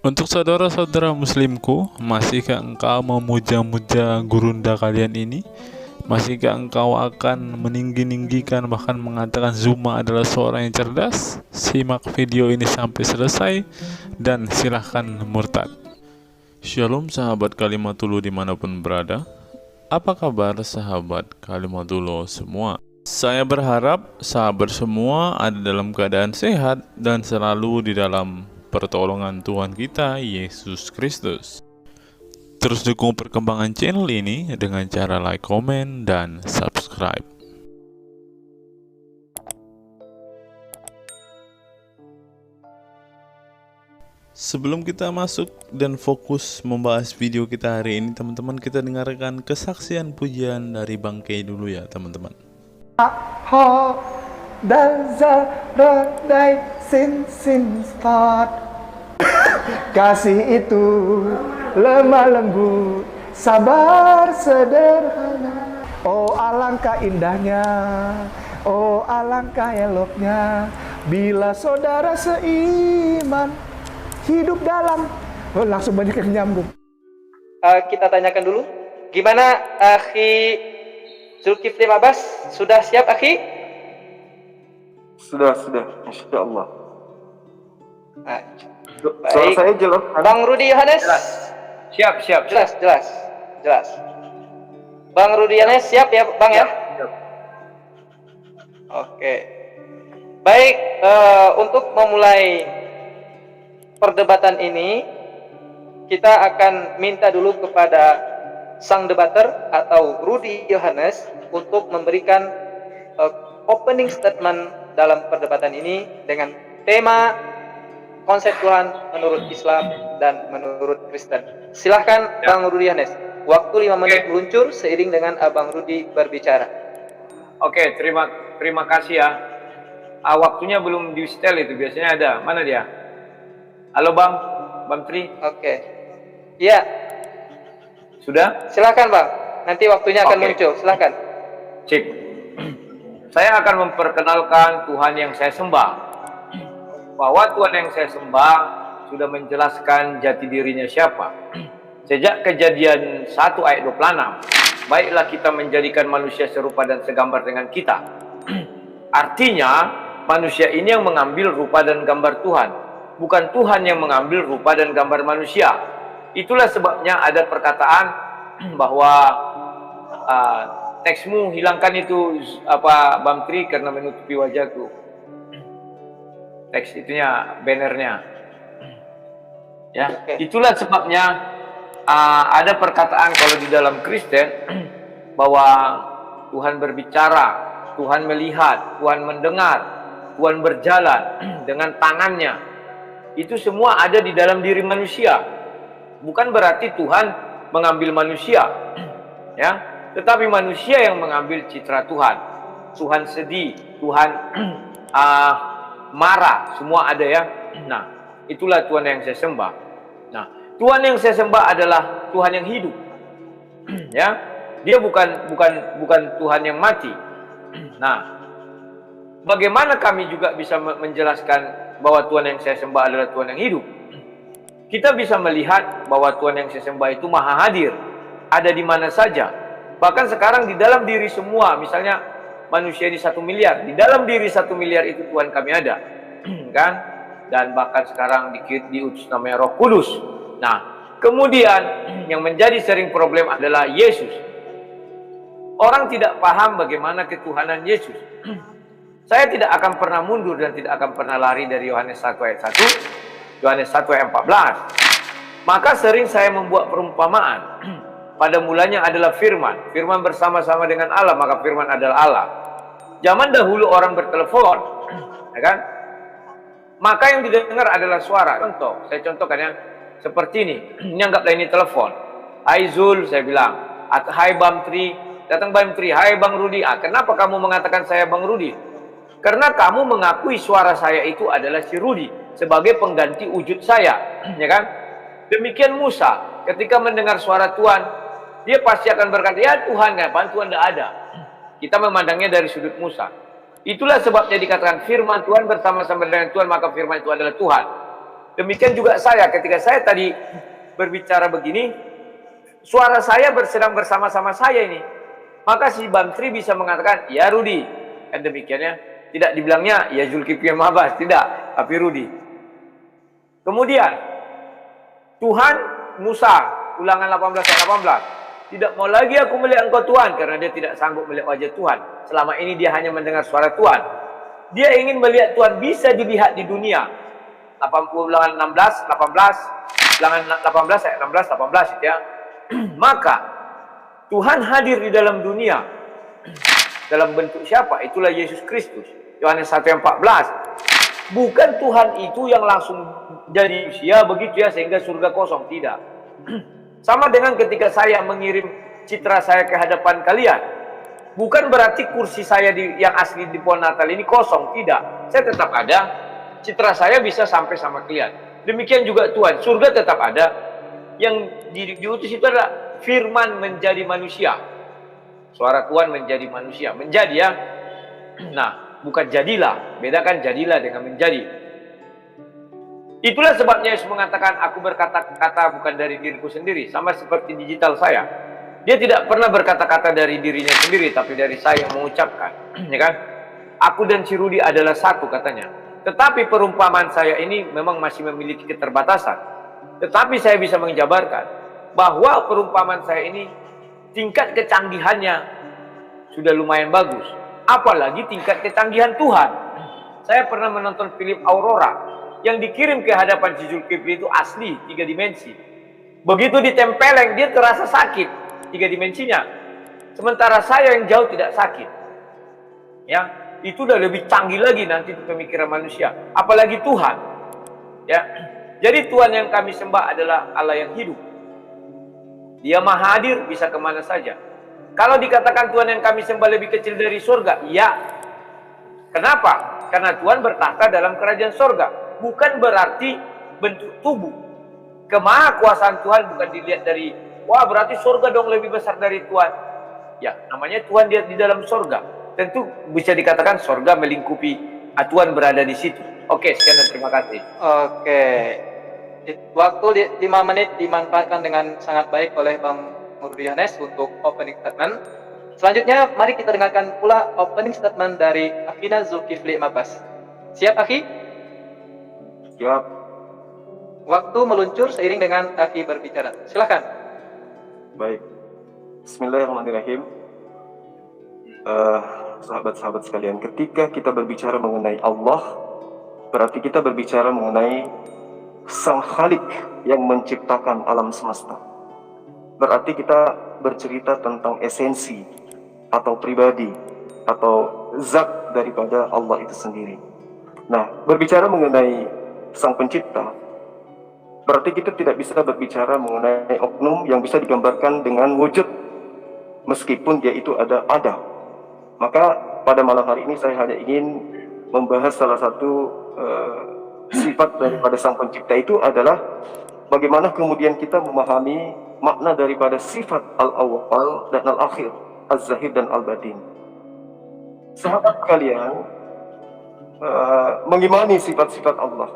Untuk saudara-saudara muslimku, masihkah engkau memuja-muja gurunda kalian ini? Masihkah engkau akan meninggi-ninggikan bahkan mengatakan Zuma adalah seorang yang cerdas? Simak video ini sampai selesai dan silahkan murtad. Shalom sahabat Kalimatullah dimanapun berada. Apa kabar sahabat Kalimatullah semua? Saya berharap sahabat semua ada dalam keadaan sehat dan selalu di dalam pertolongan Tuhan kita Yesus Kristus. Terus dukung perkembangan channel ini dengan cara like, komen, dan subscribe. Sebelum kita masuk dan fokus membahas video kita hari ini, teman-teman, kita dengarkan kesaksian pujian dari Bang Kay dulu ya, teman-teman. Ho dazal rodai sin start. Kasih itu lemah lembut, sabar sederhana. Oh alangkah indahnya, oh alangkah eloknya, bila saudara seiman hidup dalam. Oh, langsung banyak yang nyambung. Kita tanyakan dulu, gimana Akhi Zulkifli Abbas? Sudah siap Akhi? Sudah, Insya Allah. Baik. Saya jelas. Bang Rudi Yohanes? Siap. Jelas. Bang Rudi Yohanes siap ya Bang ya? Siap. Oke. Baik, untuk memulai perdebatan ini, kita akan minta dulu kepada sang debater atau Rudi Yohanes untuk memberikan opening statement dalam perdebatan ini dengan tema konsep Tuhan menurut Islam dan menurut Kristen. Silahkan ya. Bang Rudi Yohanes. Waktu 5 menit meluncur seiring dengan Abang Rudi berbicara. Oke, terima kasih ya. Waktunya belum di setel itu, biasanya ada. Mana dia? Halo Bang Tri. Oke. Iya. Sudah? Silakan Bang. Nanti waktunya akan muncul. Silakan. Cik. Saya akan memperkenalkan Tuhan yang saya sembah. Bahwa Tuhan yang saya sembah sudah menjelaskan jati dirinya siapa. Sejak Kejadian 1 ayat 26. Baiklah kita menjadikan manusia serupa dan segambar dengan kita. Artinya manusia ini yang mengambil rupa dan gambar Tuhan, bukan Tuhan yang mengambil rupa dan gambar manusia. Itulah sebabnya ada perkataan bahwa teksmu hilangkan itu Bang Tri karena menutupi wajahku. Teks itunya, bannernya. Ya, itulah sebabnya ada perkataan kalau di dalam Kristen bahwa Tuhan berbicara, Tuhan melihat, Tuhan mendengar, Tuhan berjalan dengan tangannya. Itu semua ada di dalam diri manusia. Bukan berarti Tuhan mengambil manusia, ya, tetapi manusia yang mengambil citra Tuhan. Tuhan sedih, Tuhan marah, semua ada ya. Nah, itulah Tuhan yang saya sembah. Nah, Tuhan yang saya sembah adalah Tuhan yang hidup. Ya, dia bukan Tuhan yang mati. Nah, bagaimana kami juga bisa menjelaskan bahwa Tuhan yang saya sembah adalah Tuhan yang hidup? Kita bisa melihat bahwa Tuhan yang saya sembah itu maha hadir, ada di mana saja. Bahkan sekarang di dalam diri semua, misalnya manusia di 1 miliar, di dalam diri 1 miliar itu Tuhan kami ada, kan? Dan bahkan sekarang diutus namanya Roh Kudus. Nah, kemudian yang menjadi sering problem adalah Yesus. Orang tidak paham bagaimana ketuhanan Yesus. Saya tidak akan pernah mundur dan tidak akan pernah lari dari Yohanes 1 ayat 1, Yohanes 1 ayat 14. Maka sering saya membuat perumpamaan. Pada mulanya adalah firman. Firman bersama-sama dengan Allah, maka firman adalah Allah. Zaman dahulu orang bertelepon, ya kan? Maka yang didengar adalah suara. Contoh, saya contohkan ya. Seperti ini. Ini anggaplah ini telepon. Hai Zul, saya bilang. Hai Bang Tri. Datang Bang Tri. Hai Bang Rudi. Kenapa kamu mengatakan saya Bang Rudi? Karena kamu mengakui suara saya itu adalah si Rudi sebagai pengganti wujud saya, ya kan? Demikian Musa, ketika mendengar suara Tuhan, dia pasti akan berkata, ya Tuhan, kapan Tuhan tidak ada. Kita memandangnya dari sudut Musa. Itulah sebabnya dikatakan firman Tuhan bersama-sama dengan Tuhan, maka firman itu adalah Tuhan. Demikian juga saya, ketika saya tadi berbicara begini, suara saya sedang bersama-sama saya ini. Maka si Bantri bisa mengatakan, ya Rudi. Kan demikiannya. Tidak dibilangnya, ya Zulkifli Mabas. Tidak, tapi Rudi. Kemudian, Tuhan Musa, Ulangan 18 ayat 18. Tidak mau lagi aku melihat engkau Tuhan, karena dia tidak sanggup melihat wajah Tuhan. Selama ini dia hanya mendengar suara Tuhan. Dia ingin melihat Tuhan bisa dilihat di dunia. Ulangan 16, 18. Ulangan 18 ayat 16, 18 itu ya. Maka Tuhan hadir di dalam dunia dalam bentuk siapa? Itulah Yesus Kristus. Yohanes 1 ayat 14. Bukan Tuhan itu yang langsung jadi manusia begitu ya sehingga surga kosong, tidak. Sama dengan ketika saya mengirim citra saya ke hadapan kalian. Bukan berarti kursi saya yang asli di pohon Natal ini kosong, tidak. Saya tetap ada, citra saya bisa sampai sama kalian. Demikian juga Tuhan, surga tetap ada. Yang diutus itu adalah firman menjadi manusia. Suara Tuhan menjadi manusia. Menjadi ya. Nah, bukan jadilah. Bedakan jadilah dengan menjadi. Itulah sebabnya Yesus mengatakan, aku berkata-kata bukan dari diriku sendiri. Sama seperti digital saya. Dia tidak pernah berkata-kata dari dirinya sendiri, tapi dari saya yang mengucapkan. Ya kan? Aku dan si Rudi adalah satu katanya. Tetapi perumpamaan saya ini memang masih memiliki keterbatasan. Tetapi saya bisa menjabarkan bahwa perumpamaan saya ini tingkat kecanggihannya sudah lumayan bagus. Apalagi tingkat kecanggihan Tuhan. Saya pernah menonton film Aurora yang dikirim ke hadapan si Zulkifli itu asli 3 dimensi. Begitu ditempeleng dia terasa sakit 3 dimensinya. Sementara saya yang jauh tidak sakit. Ya, itu udah lebih canggih lagi nanti pemikiran manusia. Apalagi Tuhan. Ya. Jadi Tuhan yang kami sembah adalah Allah yang hidup. Dia maha hadir, bisa kemana saja. Kalau dikatakan Tuhan yang kami sembah lebih kecil dari surga, ya. Kenapa? Karena Tuhan bertahta dalam kerajaan surga. Bukan berarti bentuk tubuh. Kemahakuasaan Tuhan bukan dilihat dari, wah berarti surga dong lebih besar dari Tuhan. Ya, namanya Tuhan dia di dalam surga. Tentu bisa dikatakan surga melingkupi, Tuhan berada di situ. Oke, sekian dan terima kasih. Oke. Waktu 5 menit dimanfaatkan dengan sangat baik oleh Bang Rudi Yohanes untuk opening statement. Selanjutnya, mari kita dengarkan pula opening statement dari Akhina Zulkifli Mabas. Siap, Akhi? Siap. Waktu meluncur seiring dengan Akhi berbicara. Silakan. Baik. Bismillahirrahmanirrahim. Sahabat-sahabat sekalian, ketika kita berbicara mengenai Allah, berarti kita berbicara mengenai Sang Khalik yang menciptakan alam semesta. Berarti kita bercerita tentang esensi atau pribadi atau zat daripada Allah itu sendiri. Nah, berbicara mengenai Sang Pencipta, berarti kita tidak bisa berbicara mengenai oknum yang bisa digambarkan dengan wujud, meskipun dia itu ada. Maka pada malam hari ini saya hanya ingin membahas salah satu sifat daripada Sang Pencipta itu adalah bagaimana kemudian kita memahami makna daripada sifat al-awwal dan al-akhir, az-zahir dan al-batin. Sahabat kalian, mengimani sifat-sifat Allah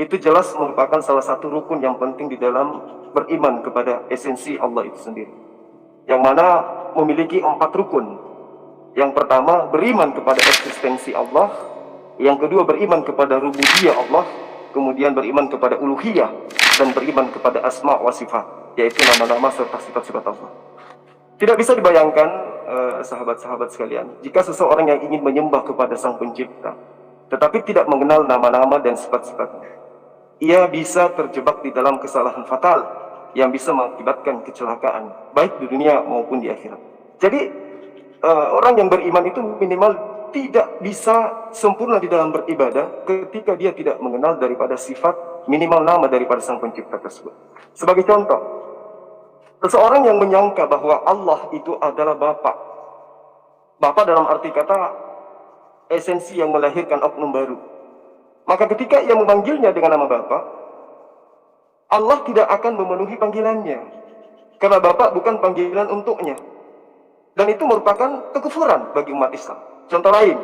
itu jelas merupakan salah satu rukun yang penting di dalam beriman kepada esensi Allah itu sendiri, yang mana memiliki 4 rukun. Yang pertama, beriman kepada eksistensi Allah. Yang kedua, beriman kepada rububiyah Allah. Kemudian beriman kepada uluhiyah. Dan beriman kepada asma wa sifat, yaitu nama-nama serta sifat-sifat Allah. Tidak bisa dibayangkan, sahabat-sahabat sekalian, jika seseorang yang ingin menyembah kepada Sang Pencipta tetapi tidak mengenal nama-nama dan sifat-sifatnya, ia bisa terjebak di dalam kesalahan fatal yang bisa mengakibatkan kecelakaan baik di dunia maupun di akhirat. Jadi orang yang beriman itu minimal tidak bisa sempurna di dalam beribadah ketika dia tidak mengenal daripada sifat minimal nama daripada Sang Pencipta tersebut. Sebagai contoh, seseorang yang menyangka bahwa Allah itu adalah Bapa. Bapa dalam arti kata esensi yang melahirkan oknum baru. Maka ketika ia memanggilnya dengan nama Bapa, Allah tidak akan memenuhi panggilannya. Karena Bapa bukan panggilan untuknya. Dan itu merupakan kekufuran bagi umat Islam. Contoh lain,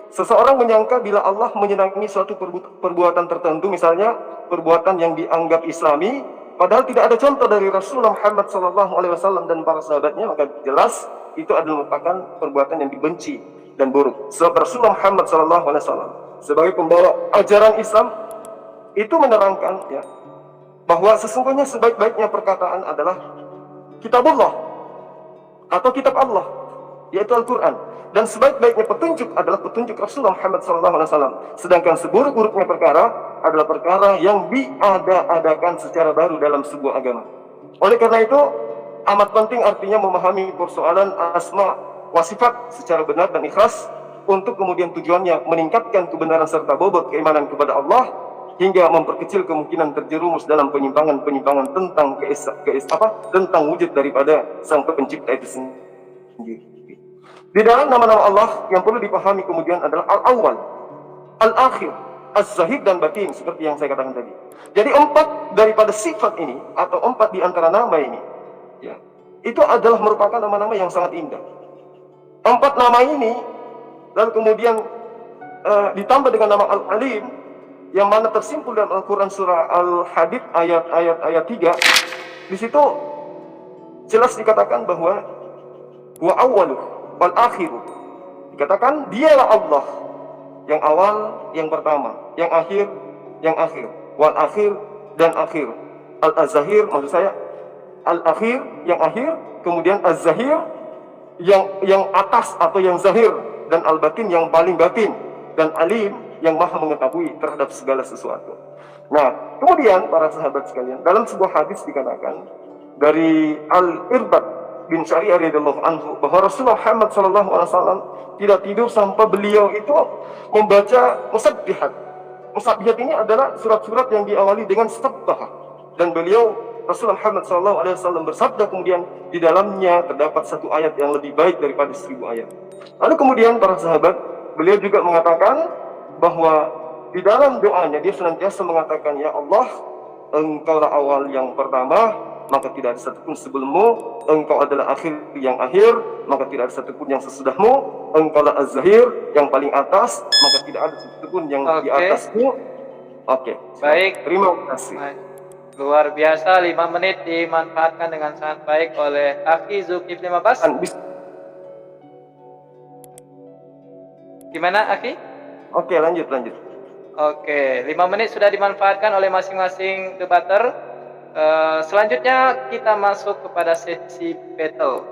seseorang menyangka bila Allah menyenangi suatu perbuatan tertentu, misalnya perbuatan yang dianggap Islami, padahal tidak ada contoh dari Rasulullah Muhammad SAW dan para sahabatnya, maka jelas itu adalah merupakan perbuatan yang dibenci dan buruk. Sebab Rasulullah Muhammad SAW sebagai pembawa ajaran Islam itu menerangkan ya, bahwa sesungguhnya sebaik-baiknya perkataan adalah kitabullah atau kitab Allah, yaitu Al-Quran. Dan sebaik-baiknya petunjuk adalah petunjuk Rasulullah Muhammad SAW. Sedangkan seburuk-buruknya perkara adalah perkara yang diada-adakan secara baru dalam sebuah agama. Oleh karena itu, amat penting artinya memahami persoalan asma wa sifat secara benar dan ikhlas, untuk kemudian tujuannya meningkatkan kebenaran serta bobot keimanan kepada Allah, hingga memperkecil kemungkinan terjerumus dalam penyimpangan-penyimpangan tentang wujud daripada Sang Pencipta itu sendiri. Di dalam nama-nama Allah yang perlu dipahami kemudian adalah Al-Awwal, Al-Akhir, Az-Zahid dan Batin, seperti yang saya katakan tadi. Jadi 4 daripada sifat ini, atau 4 di antara nama ini, ya, itu adalah merupakan nama-nama yang sangat indah. 4 nama ini lalu kemudian ditambah dengan nama Al-Alim, yang mana tersimpul dalam Al-Quran surah Al-Hadid ayat 3. Di situ jelas dikatakan bahwa wa awwaluh wal akhiru, dikatakan dialah Allah yang awal, yang pertama, yang akhir, wal akhir dan akhir. Al-Azahir, maksud saya al-akhir yang akhir, kemudian az-zahir yang atas atau yang zahir, dan al-batin yang paling batin, dan alim yang maha mengetahui terhadap segala sesuatu. Nah, kemudian para sahabat sekalian, dalam sebuah hadis dikatakan dari Al-Irbad bin Syariah radhiyallahu anhu bahwa Rasulullah Muhammad SAW tidak tidur sampai beliau itu membaca musabbihat. Musabbihat ini adalah surat-surat yang diawali dengan sabbah, dan beliau Rasulullah Muhammad SAW bersabda kemudian di dalamnya terdapat satu ayat yang lebih baik daripada 1000 ayat. Lalu kemudian para sahabat, beliau juga mengatakan bahwa di dalam doanya dia senantiasa mengatakan, ya Allah, Engkaulah awal yang pertama, maka tidak ada satupun sebelummu. Engkau adalah akhir yang akhir, maka tidak ada satupun yang sesudahmu. Engkaulah az-zahir yang paling atas, maka tidak ada satupun yang di atasmu. Oke. Baik. Terima kasih. Luar biasa, 5 menit dimanfaatkan dengan sangat baik oleh Akhi Zulkifli Mabas. Gimana Akhi? Oke, lanjut. Oke, 5 menit sudah dimanfaatkan oleh masing-masing debater. Selanjutnya kita masuk kepada sesi battle,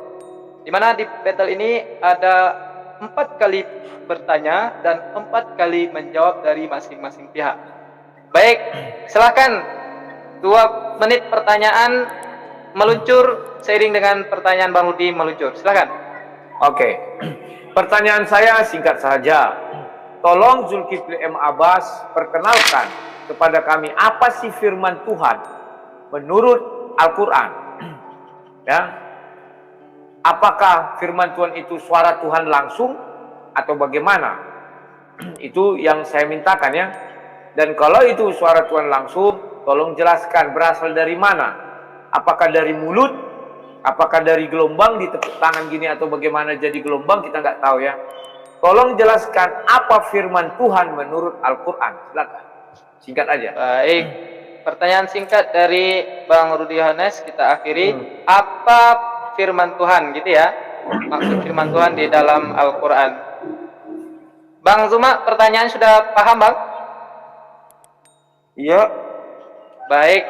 di mana di battle ini ada 4 kali bertanya dan 4 kali menjawab dari masing-masing pihak. Baik, silakan 2 menit pertanyaan meluncur seiring dengan pertanyaan Bang Rudi meluncur. Silakan. Oke. Pertanyaan saya singkat saja. Tolong Zulkifli M. Abbas perkenalkan kepada kami apa sih firman Tuhan menurut Al-Quran. Ya. Apakah firman Tuhan itu suara Tuhan langsung atau bagaimana? Itu yang saya mintakan ya. Dan kalau itu suara Tuhan langsung, tolong jelaskan berasal dari mana? Apakah dari mulut? Apakah dari gelombang di tepuk tangan gini atau bagaimana jadi gelombang, kita nggak tahu ya. Tolong jelaskan apa firman Tuhan menurut Al-Quran. Silakan. Singkat aja. Baik. Pertanyaan singkat dari Bang Rudi Yohanes kita akhiri. Apa firman Tuhan gitu ya? Maksud firman Tuhan di dalam Al-Quran. Bang Zuma, pertanyaan sudah paham Bang? Iya. Baik.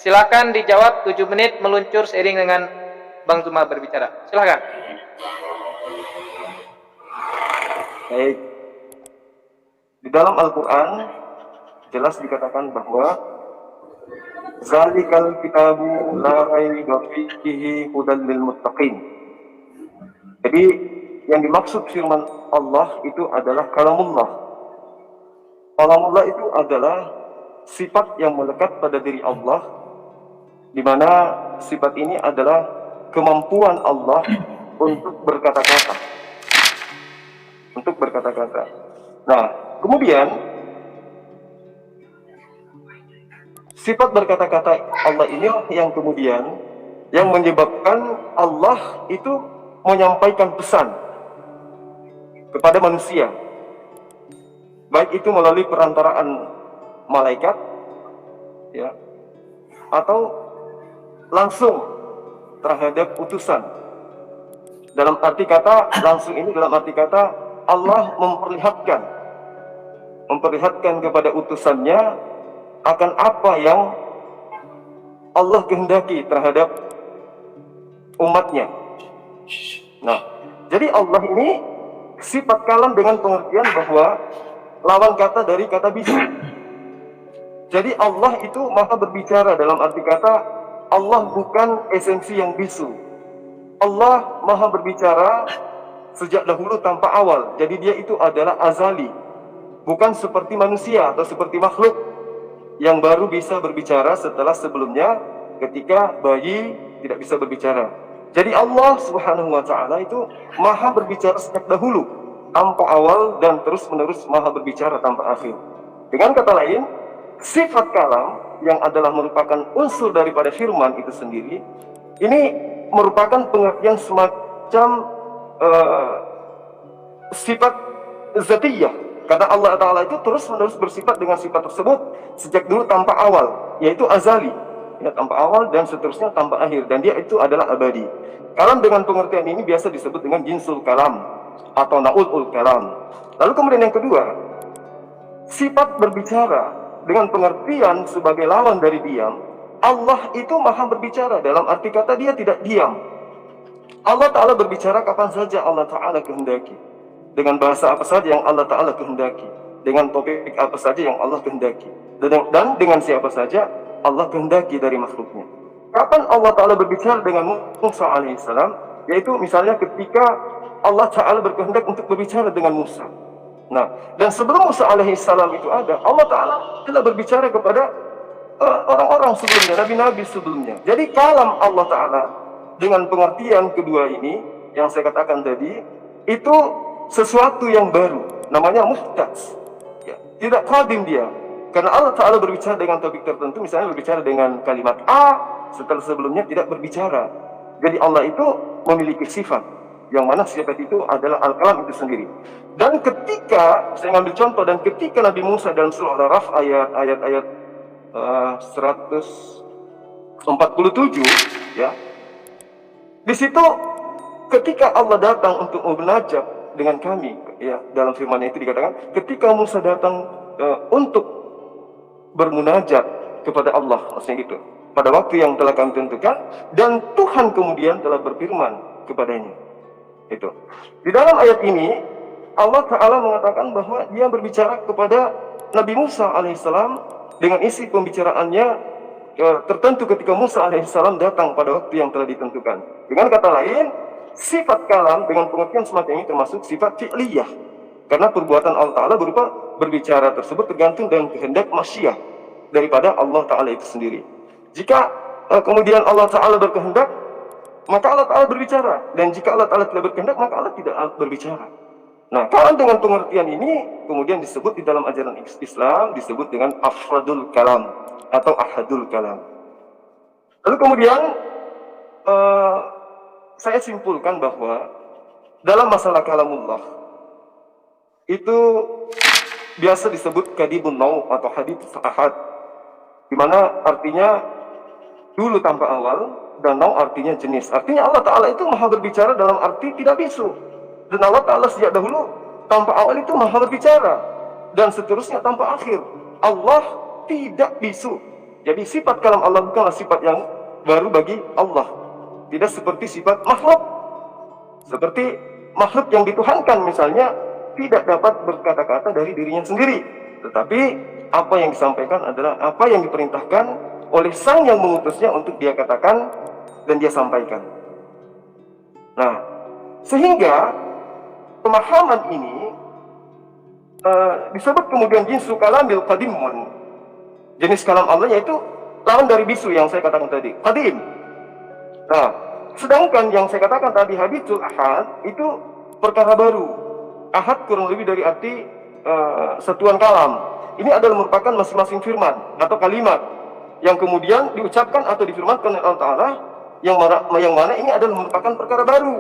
Silakan dijawab 7 menit meluncur seiring dengan Bang Zuma berbicara. Silakan. Baik. Di dalam Al-Quran jelas dikatakan bahwa Zalikal kitabu la raiba fihi hudal lil muttaqin. Jadi yang dimaksud firman Allah itu adalah kalamullah. Kalamullah itu adalah sifat yang melekat pada diri Allah, di mana sifat ini adalah kemampuan Allah untuk berkata-kata. Nah, kemudian sifat berkata-kata Allah ini yang kemudian yang menyebabkan Allah itu menyampaikan pesan kepada manusia. baik itu melalui perantaraan malaikat, ya, atau langsung terhadap utusan. Dalam arti kata langsung ini dalam arti kata Allah memperlihatkan kepada utusannya akan apa yang Allah kehendaki terhadap umatnya. Nah, jadi Allah ini sifat kalam dengan pengertian bahwa lawan kata dari kata bisu. Jadi Allah itu maha berbicara dalam arti kata Allah bukan esensi yang bisu. Allah maha berbicara sejak dahulu tanpa awal. Jadi dia itu adalah azali. Bukan seperti manusia atau seperti makhluk yang baru bisa berbicara setelah sebelumnya ketika bayi tidak bisa berbicara. Jadi Allah Subhanahu wa taala itu maha berbicara sejak dahulu tanpa awal dan terus menerus maha berbicara tanpa akhir. Dengan kata lain, sifat kalam yang adalah merupakan unsur daripada firman itu sendiri, ini merupakan pengertian semacam sifat zatiyah. Karena Allah Ta'ala itu terus menerus bersifat dengan sifat tersebut sejak dulu tanpa awal, yaitu azali, ya, tanpa awal dan seterusnya tanpa akhir, dan dia itu adalah abadi. Kalam dengan pengertian ini biasa disebut dengan jinsul kalam atau naulul kalam. Lalu kemudian yang kedua, sifat berbicara dengan pengertian sebagai lawan dari diam. Allah itu maha berbicara dalam arti kata dia tidak diam. Allah Ta'ala berbicara kapan saja Allah Ta'ala kehendaki, dengan bahasa apa saja yang Allah Ta'ala kehendaki, dengan topik apa saja yang Allah kehendaki, dan dengan siapa saja Allah kehendaki dari makhluknya. Kapan Allah Ta'ala berbicara dengan Musa alaihissalam? Yaitu misalnya ketika Allah Ta'ala berkehendak untuk berbicara dengan Musa. Nah, dan sebelum Musa alaihissalam itu ada, Allah Ta'ala telah berbicara kepada orang-orang sebelumnya, nabi-nabi sebelumnya. Jadi kalam Allah Ta'ala dengan pengertian kedua ini yang saya katakan tadi, itu sesuatu yang baru, namanya muhdas, ya, tidak qadim dia, karena Allah Ta'ala berbicara dengan topik tertentu, misalnya berbicara dengan kalimat A, setelah sebelumnya tidak berbicara. Jadi Allah itu memiliki sifat, yang mana sifat itu adalah al-kalam itu sendiri. Dan ketika, saya ngambil contoh, dan ketika Nabi Musa dalam surah Al-Araf ayat 147, ya, di situ ketika Allah datang untuk munajat dengan kami, ya, dalam firman itu dikatakan ketika Musa datang untuk bermunajat kepada Allah, maksudnya gitu, pada waktu yang telah kami tentukan, dan Tuhan kemudian telah berfirman kepadanya. Itu di dalam ayat ini Allah Ta'ala mengatakan bahwa dia berbicara kepada Nabi Musa alaihissalam dengan isi pembicaraannya tertentu ketika Musa alaihissalam datang pada waktu yang telah ditentukan. Dengan kata lain, sifat kalam dengan pengertian semacam ini termasuk sifat fi'liyah, karena perbuatan Allah Ta'ala berupa berbicara tersebut tergantung dengan kehendak masyiah daripada Allah Ta'ala itu sendiri. Jika kemudian Allah Ta'ala berkehendak, maka Allah Ta'ala berbicara, dan jika Allah Ta'ala tidak berkehendak, maka Allah tidak berbicara. Nah, kalam dengan pengertian ini kemudian disebut di dalam ajaran Islam disebut dengan afradul kalam atau ahadul kalam. Lalu kemudian saya simpulkan bahwa dalam masalah kalamullah itu biasa disebut kadibun nau atau hadits ahad, di mana artinya dulu tanpa awal, dan nau artinya jenis. Artinya Allah Ta'ala itu maha berbicara dalam arti tidak bisu, dan Allah Ta'ala sejak dahulu tanpa awal itu maha berbicara, dan seterusnya tanpa akhir. Allah tidak bisu. Jadi sifat kalam Allah bukanlah sifat yang baru bagi Allah, tidak seperti sifat makhluk. Seperti makhluk yang dituhankan misalnya tidak dapat berkata-kata dari dirinya sendiri, tetapi apa yang disampaikan adalah apa yang diperintahkan oleh sang yang mengutusnya untuk dia katakan dan dia sampaikan. Nah, sehingga pemahaman ini disebut kemudian jinsu kalamil qadimun, jenis kalam Allah, yaitu lawan dari bisu yang saya katakan tadi, qadim. Nah, sedangkan yang saya katakan tadi haditsul ahad itu perkara baru. Ahad kurang lebih dari arti satuan kalam. Ini adalah merupakan masing-masing firman atau kalimat yang kemudian diucapkan atau difirmankan oleh Allah Ta'ala, yang mana ini adalah merupakan perkara baru,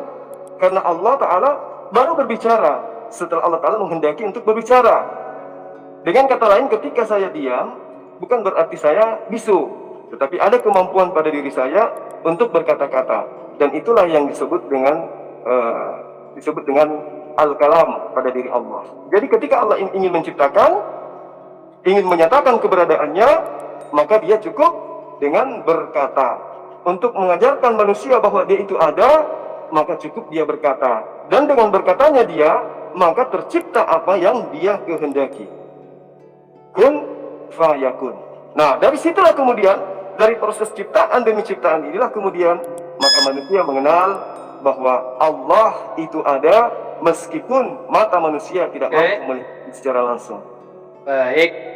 karena Allah Ta'ala baru berbicara setelah Allah Ta'ala menghendaki untuk berbicara. Dengan kata lain, ketika saya diam, bukan berarti saya bisu, tetapi ada kemampuan pada diri saya untuk berkata-kata, dan itulah yang disebut dengan al-kalam pada diri Allah. Jadi ketika Allah ingin menciptakan, ingin menyatakan keberadaannya, maka dia cukup dengan berkata. Untuk mengajarkan manusia bahwa dia itu ada, maka cukup dia berkata. Dan dengan berkatanya dia, maka tercipta apa yang dia kehendaki. Kun fayakun. Nah, dari situlah kemudian, dari proses ciptaan demi ciptaan inilah kemudian, maka manusia mengenal bahwa Allah itu ada, meskipun mata manusia tidak mampu melihat secara langsung. Baik.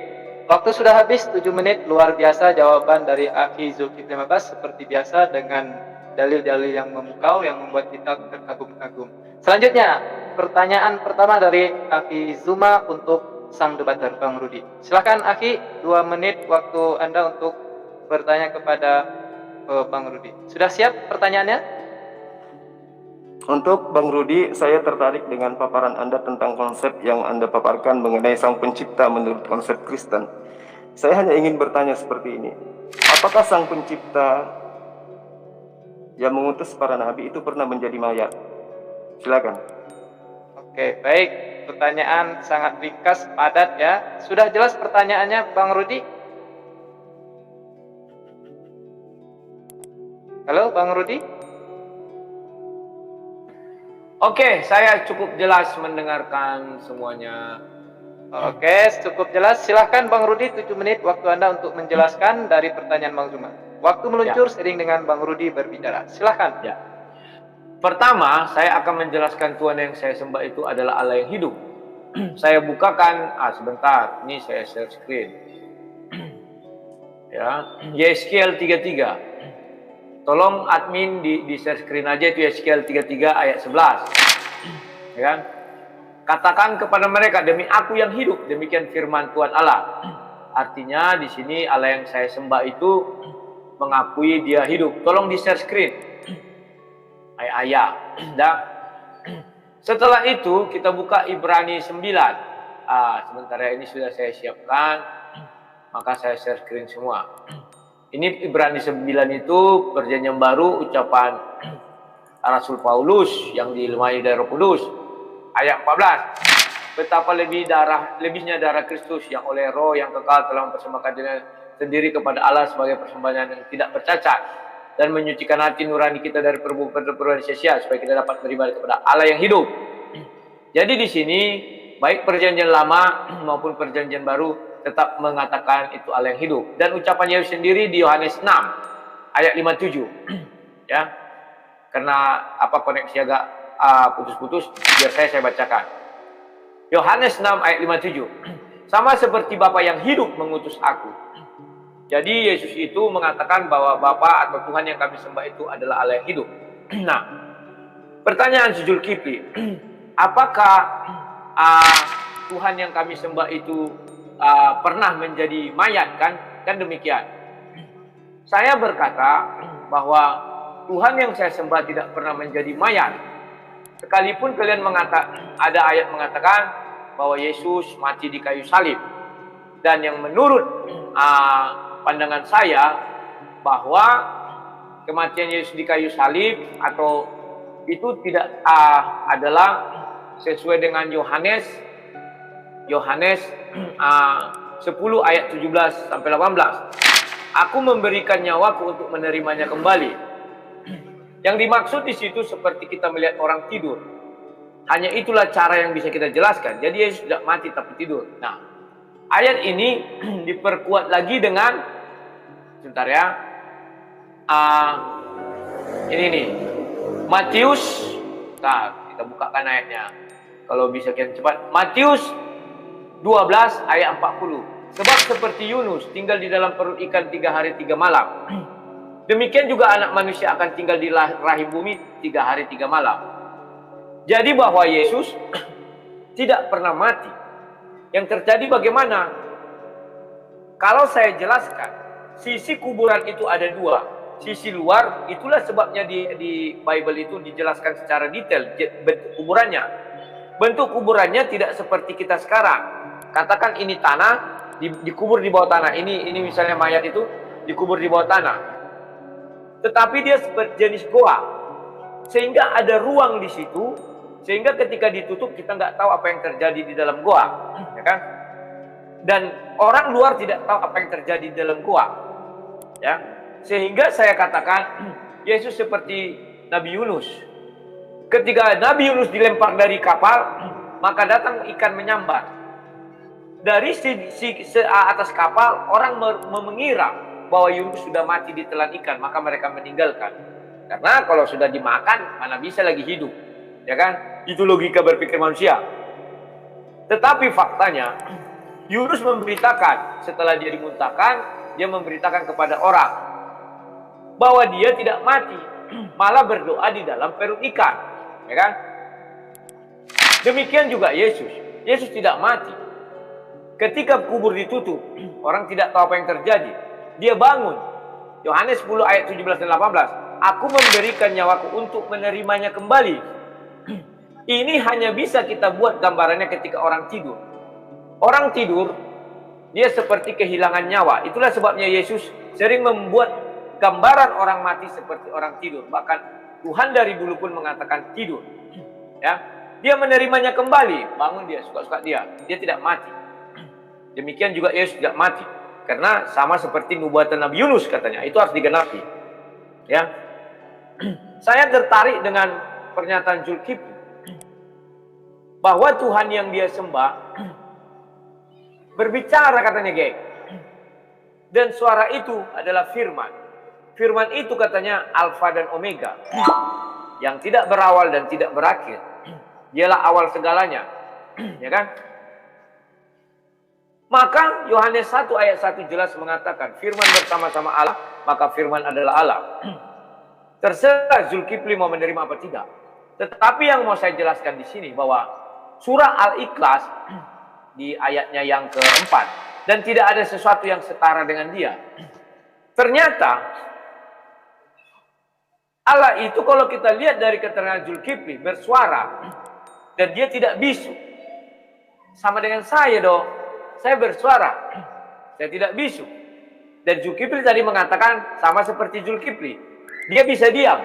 Waktu sudah habis 7 menit. Luar biasa jawaban dari Akhi Zulkifli Mabas, seperti biasa dengan dalil-dalil yang memukau yang membuat kita terkagum-kagum. Selanjutnya, pertanyaan pertama dari Akhi Zuma untuk sang debater Bang Rudi. Silakan Akhi, 2 menit waktu Anda untuk bertanya kepada Bang Rudi. Sudah siap pertanyaannya? Untuk Bang Rudi, saya tertarik dengan paparan Anda tentang konsep yang Anda paparkan mengenai Sang Pencipta menurut konsep Kristen. Saya hanya ingin bertanya seperti ini. Apakah Sang Pencipta yang mengutus para nabi itu pernah menjadi mayat? Silakan. Oke, baik. Pertanyaan sangat ringkas, padat ya. Sudah jelas pertanyaannya, Bang Rudi? Halo, Bang Rudi? Oke, saya cukup jelas mendengarkan semuanya. Oke, cukup jelas. Silahkan Bang Rudi, 7 menit waktu Anda untuk menjelaskan dari pertanyaan Bang Zuma. Waktu meluncur sering dengan Bang Rudi berbicara. Silahkan. Ya. Pertama, saya akan menjelaskan Tuhan yang saya sembah itu adalah Allah yang hidup. Saya bukakan, sebentar, ini saya share screen. Ya, Yeskiel 33. Tolong admin di share screen aja itu Yeskiel 33 ayat 11. Ya kan? Katakan kepada mereka, demi aku yang hidup, demikian firman Tuhan Allah. Artinya di sini Allah yang saya sembah itu mengakui dia hidup. Tolong di share screen. Ayat-ayat. Setelah itu kita buka Ibrani 9. Sebentar ya, ini sudah saya siapkan. Maka saya share screen semua. Ini Ibrani 9 itu perjanjian baru, ucapan Rasul Paulus yang diilmai dari Roh Kudus. Ayat 14. Betapa lebihnya darah Kristus yang oleh Roh yang kekal telah mempersembahkan diri sendiri kepada Allah sebagai persembahan yang tidak bercacat dan menyucikan hati nurani kita dari perbuatan sia-sia supaya kita dapat beribadah kepada Allah yang hidup. Jadi di sini baik perjanjian lama maupun perjanjian baru tetap mengatakan itu Allah yang hidup. Dan ucapan Yesus sendiri di Yohanes 6 ayat 57. Ya. Karena koneksi agak putus-putus, biar saya bacakan. Yohanes 6 ayat 57. Sama seperti Bapa yang hidup mengutus aku. Jadi Yesus itu mengatakan bahwa Bapa atau Tuhan yang kami sembah itu adalah Allah yang hidup. Nah, pertanyaan si Zulkifli, apakah Tuhan yang kami sembah itu pernah menjadi mayat? Kan demikian. Saya berkata bahwa Tuhan yang saya sembah tidak pernah menjadi mayat. Sekalipun kalian ada ayat mengatakan bahwa Yesus mati di kayu salib. Dan yang menurut pandangan saya bahwa kematian Yesus di kayu salib atau itu tidak adalah sesuai dengan Yohanes 10 ayat 17 sampai 18. Aku memberikan nyawaku untuk menerimanya kembali. Yang dimaksud di situ seperti kita melihat orang tidur. Hanya itulah cara yang bisa kita jelaskan. Jadi Yesus tidak mati tapi tidur. Nah, ayat ini diperkuat lagi dengan sebentar ya. Ini nih. Matius. Nah, kita bukakan ayatnya. Kalau bisa kian cepat. Matius 12 ayat 40. Sebab seperti Yunus tinggal di dalam perut ikan 3 hari 3 malam. Demikian juga anak manusia akan tinggal di rahim bumi 3 hari 3 malam. Jadi bahwa Yesus tidak pernah mati. Yang terjadi bagaimana? Kalau saya jelaskan, sisi kuburan itu ada 2. Sisi luar, itulah sebabnya di Bible itu dijelaskan secara detail bentuk kuburannya. Bentuk kuburannya tidak seperti kita sekarang. Katakan ini tanah, dikubur di bawah tanah. Ini misalnya mayat itu dikubur di bawah tanah. Tetapi dia seperti jenis goa, sehingga ada ruang di situ, sehingga ketika ditutup kita nggak tahu apa yang terjadi di dalam goa, ya kan? Dan orang luar tidak tahu apa yang terjadi di dalam goa, ya. Sehingga saya katakan Yesus seperti Nabi Yunus. Ketika Nabi Yunus dilempar dari kapal, maka datang ikan menyambar. Dari atas kapal, orang mengira bahwa Yunus sudah mati ditelan ikan, maka mereka meninggalkan. Karena kalau sudah dimakan, mana bisa lagi hidup, ya kan? Itu logika berpikir manusia. Tetapi faktanya, Yunus memberitakan setelah dia dimuntahkan, dia memberitakan kepada orang bahwa dia tidak mati, malah berdoa di dalam perut ikan. Ya kan? Demikian juga Yesus. Yesus tidak mati. Ketika kubur ditutup, orang tidak tahu apa yang terjadi. Dia bangun. Yohanes 10 ayat 17 dan 18. Aku memberikan nyawaku untuk menerimanya kembali. Ini hanya bisa kita buat gambarannya ketika orang tidur. Orang tidur, dia seperti kehilangan nyawa. Itulah sebabnya Yesus sering membuat gambaran orang mati seperti orang tidur. Bahkan Tuhan dari dulu pun mengatakan tidur, ya. Dia menerimanya kembali, bangun dia, suka-suka dia tidak mati. Demikian juga Yesus tidak mati, karena sama seperti nubuatan Nabi Yunus katanya, itu harus digenapi, ya. Saya tertarik dengan pernyataan Zulkifli bahwa Tuhan yang dia sembah berbicara katanya, geng. Dan suara itu adalah firman. Firman itu katanya Alfa dan Omega, yang tidak berawal dan tidak berakhir. Dialah awal segalanya, ya kan? Maka Yohanes 1 ayat 1 jelas mengatakan firman bersama-sama Allah, maka firman adalah Allah. Terserah Zulkifli mau menerima apa tidak. Tetapi yang mau saya jelaskan di sini bahwa surah Al-Ikhlas di ayatnya yang keempat, dan tidak ada sesuatu yang setara dengan dia. Ternyata Allah itu kalau kita lihat dari keterangan Zulkifli bersuara dan dia tidak bisu. Sama dengan saya dong. Saya bersuara, saya tidak bisu. Dan Zulkifli tadi mengatakan sama seperti Zulkifli. Dia bisa diam.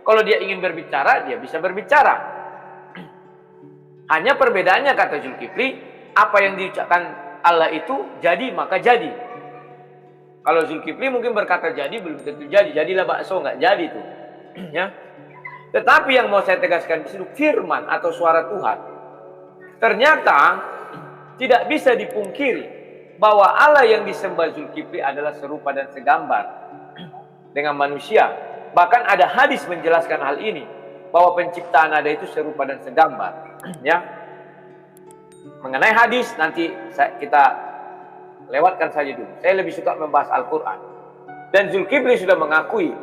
Kalau dia ingin berbicara, dia bisa berbicara. Hanya perbedaannya kata Zulkifli, apa yang diucapkan Allah itu jadi maka jadi. Kalau Zulkifli mungkin berkata jadi, belum tentu jadi. Jadilah bakso, nggak jadi tuh. Ya. Tetapi yang mau saya tegaskan di sini, firman atau suara Tuhan. Ternyata tidak bisa dipungkiri bahwa Allah yang disembah Zulkifli adalah serupa dan segambar dengan manusia. Bahkan ada hadis menjelaskan hal ini, bahwa penciptaan nada itu serupa dan segambar. Ya. Mengenai hadis nanti kita lewatkan saja dulu. Saya lebih suka membahas Al-Quran. Dan Zulkifli sudah mengakui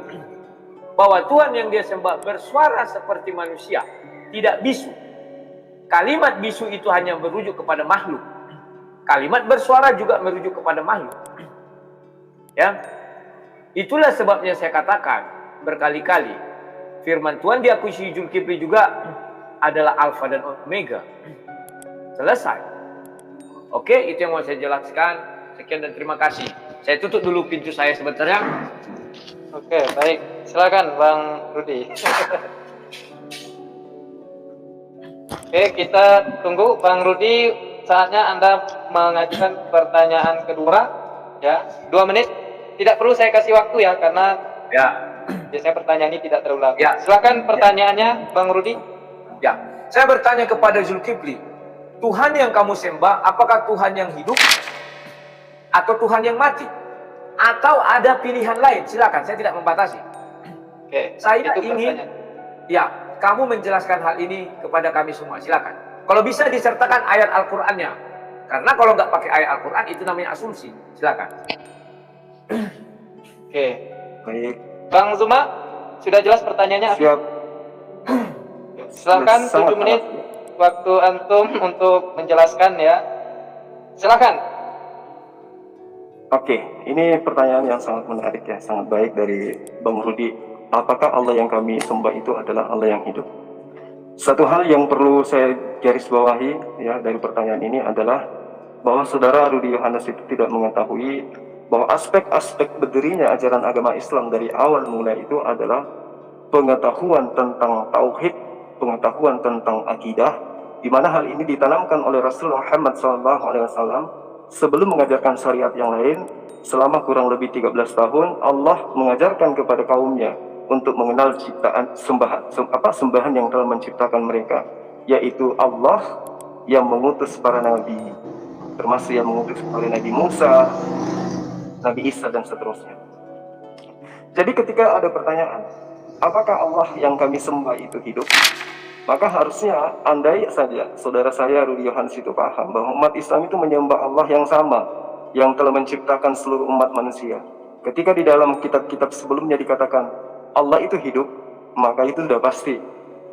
bahwa Tuhan yang dia sembah bersuara seperti manusia, tidak bisu. Kalimat bisu itu hanya merujuk kepada makhluk. Kalimat bersuara juga merujuk kepada makhluk. Ya, itulah sebabnya saya katakan berkali-kali firman Tuhan diakui Zulkifli juga adalah Alfa dan Omega. Selesai. Oke, itu yang mau saya jelaskan. Sekian dan terima kasih. Saya tutup dulu pintu saya sebentar ya. Oke, baik. Silakan Bang Rudi. Oke, kita tunggu Bang Rudi. Saatnya Anda mengajukan pertanyaan kedua. Ya, 2 menit. Tidak perlu saya kasih waktu ya, karena Ya, biasanya pertanyaan ini tidak terulang. Ya. Silakan pertanyaannya, Bang Rudi. ya. Saya bertanya kepada Zulkifli, Tuhan yang kamu sembah, apakah Tuhan yang hidup atau Tuhan yang mati? Atau ada pilihan lain? Silakan, saya tidak membatasi. Oke, Saya itu ingin, pertanyaan. ya, kamu menjelaskan hal ini kepada kami semua. Silakan. Kalau bisa disertakan ayat Al-Qur'annya. Karena kalau nggak pakai ayat Al-Qur'an itu namanya asumsi. Silakan. Oke, Baik, Bang Zuma, sudah jelas pertanyaannya? siap. Silakan Sangat 7 menit amat. waktu antum untuk menjelaskan ya. Silakan. Oke, ini pertanyaan yang sangat menarik ya, sangat baik dari Bang Rudi. Apakah Allah yang kami sembah itu adalah Allah yang hidup? Satu hal yang perlu saya garis bawahi ya dari pertanyaan ini adalah bahwa saudara Rudi Yohanes itu tidak mengetahui bahwa aspek-aspek berdirinya ajaran agama Islam dari awal mulai itu adalah pengetahuan tentang tauhid, pengetahuan tentang akidah, di mana hal ini ditanamkan oleh Rasul Muhammad SAW sebelum mengajarkan syariat yang lain. Selama kurang lebih 13 tahun Allah mengajarkan kepada kaumnya untuk mengenal ciptaan sembahan yang telah menciptakan mereka, yaitu Allah yang mengutus para nabi, termasuk yang mengutus oleh Nabi Musa, Nabi Isa dan seterusnya. Jadi ketika ada pertanyaan, apakah Allah yang kami sembah itu hidup? Maka harusnya andai saja saudara saya Rudi Yohanes itu paham bahwa umat Islam itu menyembah Allah yang sama, yang telah menciptakan seluruh umat manusia. Ketika di dalam kitab-kitab sebelumnya dikatakan Allah itu hidup, maka itu sudah pasti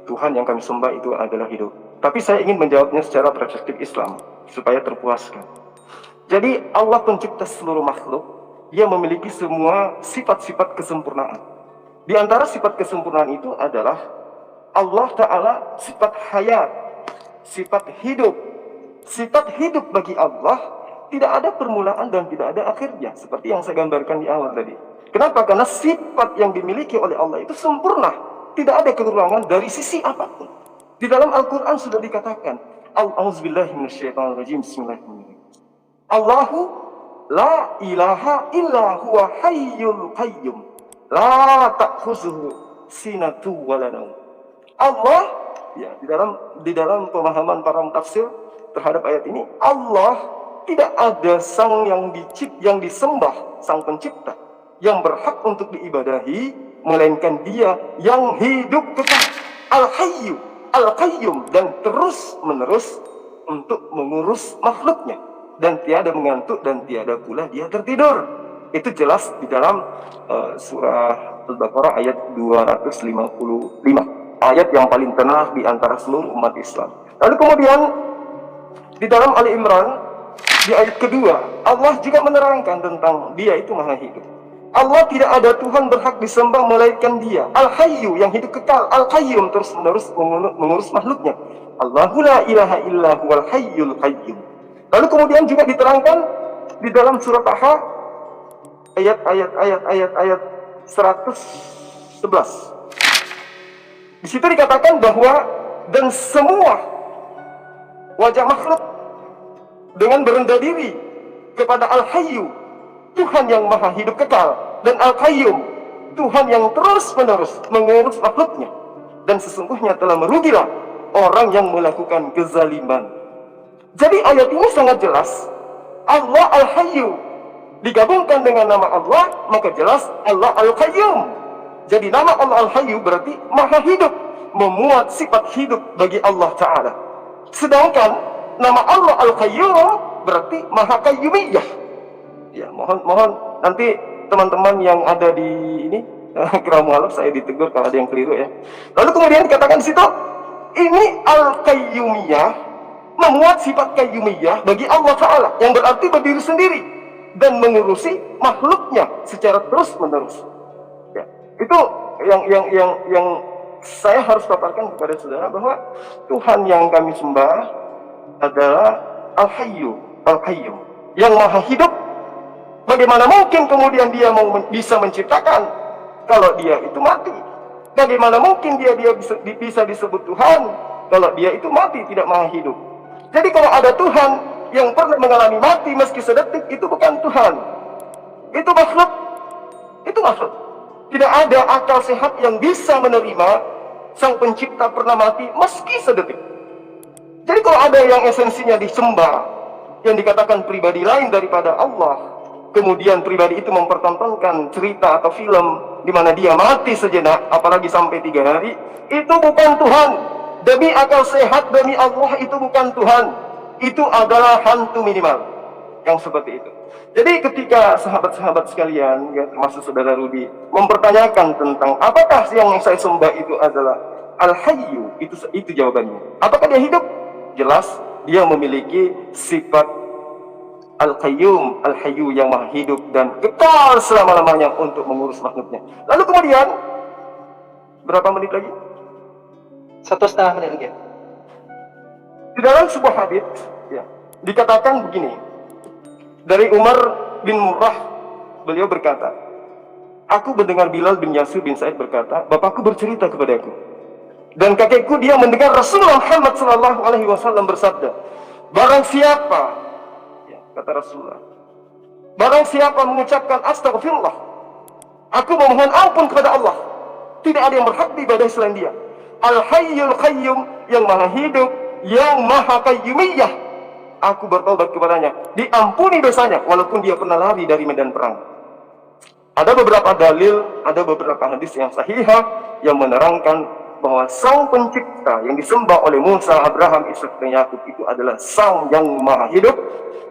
Tuhan yang kami sembah itu adalah hidup. Tapi saya ingin menjawabnya secara perspektif Islam supaya terpuaskan. Jadi Allah pencipta seluruh makhluk, Dia memiliki semua sifat-sifat kesempurnaan. Di antara sifat kesempurnaan itu adalah Allah Ta'ala sifat hayat, sifat hidup. Sifat hidup bagi Allah tidak ada permulaan dan tidak ada akhirnya, seperti yang saya gambarkan di awal tadi. Kenapa? Karena sifat yang dimiliki oleh Allah itu sempurna, tidak ada kekurangan dari sisi apapun. Di dalam Al-Quran sudah dikatakan, A'udzubillahi minasyaitonirrajim, bismillahirrahmanirrahim. Allahu la ilaha illa huwa hayyul qayyum, la ta'khuzuhu sinatu wa la naum. Allah, ya, di dalam pemahaman para mutafsir terhadap ayat ini, Allah tidak ada sang yang disembah, sang pencipta yang berhak untuk diibadahi, melainkan Dia yang hidup kekal, Al-Hayyu, Al-Qayyum, dan terus menerus untuk mengurus makhluknya, dan tiada mengantuk dan tiada pula Dia tertidur. Itu jelas di dalam surah Al-Baqarah ayat 255, ayat yang paling tenang di antara seluruh umat Islam. Lalu kemudian di dalam Ali Imran di ayat kedua, Allah juga menerangkan tentang Dia itu maha hidup. Allah tidak ada Tuhan berhak disembah melainkan Dia, Al-Hayyu yang hidup kekal, Al-Qayyum terus menerus mengurus makhluknya. Allahu la ilaha illa huwal hayyul qayyum. Lalu kemudian juga diterangkan di dalam surah Taha ayat 111. Di situ dikatakan bahwa dan semua wajah makhluk dengan berendah diri kepada Al-Hayyu, Tuhan yang maha hidup kekal, dan Al-Qayyum, Tuhan yang terus-menerus mengurus makhluknya. Dan sesungguhnya telah merugilah orang yang melakukan kezaliman. Jadi ayat ini sangat jelas, Allah Al-Hayyu digabungkan dengan nama Allah, maka jelas Allah Al-Qayyum. Jadi nama Allah Al-Hayyu berarti maha hidup, memuat sifat hidup bagi Allah Ta'ala. Sedangkan nama Allah Al-Qayyum berarti Maha Qayyumiyah. Ya, mohon nanti teman-teman yang ada di ini kira mualaf saya ditegur kalau ada yang keliru ya. Lalu kemudian dikatakan di situ, ini Al-Qayyumiyah memuat sifat Qayyumiyah bagi Allah Ta'ala yang berarti berdiri sendiri dan mengurusi makhluknya secara terus-menerus. Ya, itu yang saya harus paparkan kepada saudara bahwa Tuhan yang kami sembah adalah Al-Hayyu, Al-Qayyum, yang maha hidup. Bagaimana mungkin kemudian Dia bisa menciptakan kalau Dia itu mati? Bagaimana mungkin Dia bisa disebut Tuhan kalau Dia itu mati, tidak maha hidup? Jadi kalau ada Tuhan yang pernah mengalami mati meski sedetik, itu bukan Tuhan, itu makhluk. Itu makhluk. Tidak ada akal sehat yang bisa menerima sang pencipta pernah mati meski sedetik. Jadi kalau ada yang esensinya disembah, yang dikatakan pribadi lain daripada Allah, kemudian pribadi itu mempertontonkan cerita atau film di mana dia mati sejenak, apalagi sampai 3 hari, itu bukan Tuhan. Demi akal sehat, demi Allah, itu bukan Tuhan. Itu adalah hantu minimal yang seperti itu. Jadi ketika sahabat-sahabat sekalian, ya, termasuk saudara Rudi, mempertanyakan tentang apakah yang saya sembah itu adalah Al-Hayyu, itu jawabannya. Apakah Dia hidup? Jelas Dia memiliki sifat Al-Qayyum, Al-Hayyu yang maha hidup dan kekal selama-lamanya untuk mengurus makhluknya. Lalu kemudian berapa menit lagi? 1 1,5 menit lagi. Di dalam sebuah hadis, ya, dikatakan begini, dari Umar bin Murrah, beliau berkata, aku mendengar Bilal bin Yasir bin Sa'id berkata, bapakku bercerita kepadaku, dan kakekku dia mendengar Rasulullah Muhammad SAW bersabda, barang siapa, ya, kata Rasulullah, barang siapa mengucapkan astagfirullah, aku memohon ampun kepada Allah, tidak ada yang berhak diibadahi selain dia, Al-Hayyul Qayyum, yang maha hidup, yang maha qayyumiyah, aku bertobat kepadanya, diampuni dosanya walaupun dia pernah lari dari medan perang. Ada beberapa dalil, ada beberapa hadis yang sahihah yang menerangkan bahwa Sang Pencipta yang disembah oleh Musa, Abraham, Ishak dan Yakub itu adalah Sang yang maha hidup,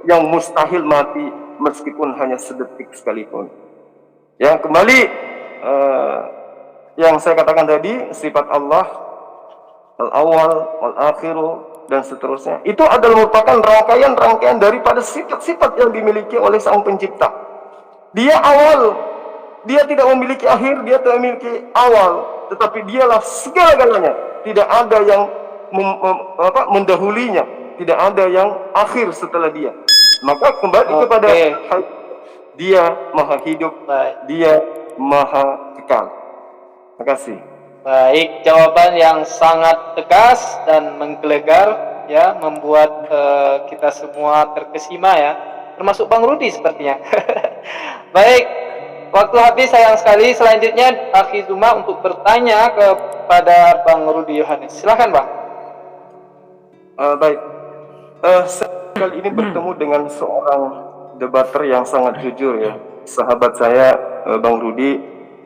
yang mustahil mati meskipun hanya sedetik sekalipun. Ya, kembali yang saya katakan tadi, sifat Allah al-awwal, al-akhiru, dan seterusnya, itu adalah merupakan rangkaian-rangkaian daripada sifat-sifat yang dimiliki oleh Sang Pencipta. Dia awal, dia tidak memiliki akhir, dia tidak memiliki awal, tetapi dialah segala-galanya. Tidak ada yang mendahulinya, tidak ada yang akhir setelah dia. Maka kembali kepada dia maha hidup, dia maha kekal. Terima kasih. Baik, jawaban yang sangat tegas dan menggelegar, ya, membuat kita semua terkesima, ya, termasuk Bang Rudi sepertinya. Baik, waktu habis sayang sekali. Selanjutnya Akhi Zuma untuk bertanya kepada Bang Rudi Yohanes. Silakan, Bang. Baik, saya kali ini bertemu dengan seorang debater yang sangat jujur, ya, sahabat saya, Bang Rudi,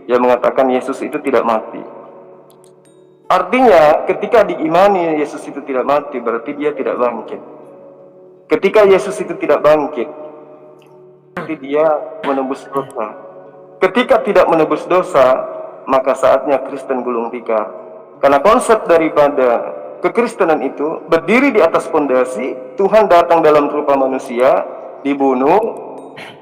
yang mengatakan Yesus itu tidak mati. Artinya ketika diimani Yesus itu tidak mati, berarti dia tidak bangkit. Ketika Yesus itu tidak bangkit, berarti dia menebus dosa. Ketika tidak menebus dosa, maka saatnya Kristen gulung tikar. Karena konsep daripada kekristenan itu berdiri di atas fondasi Tuhan datang dalam rupa manusia, dibunuh,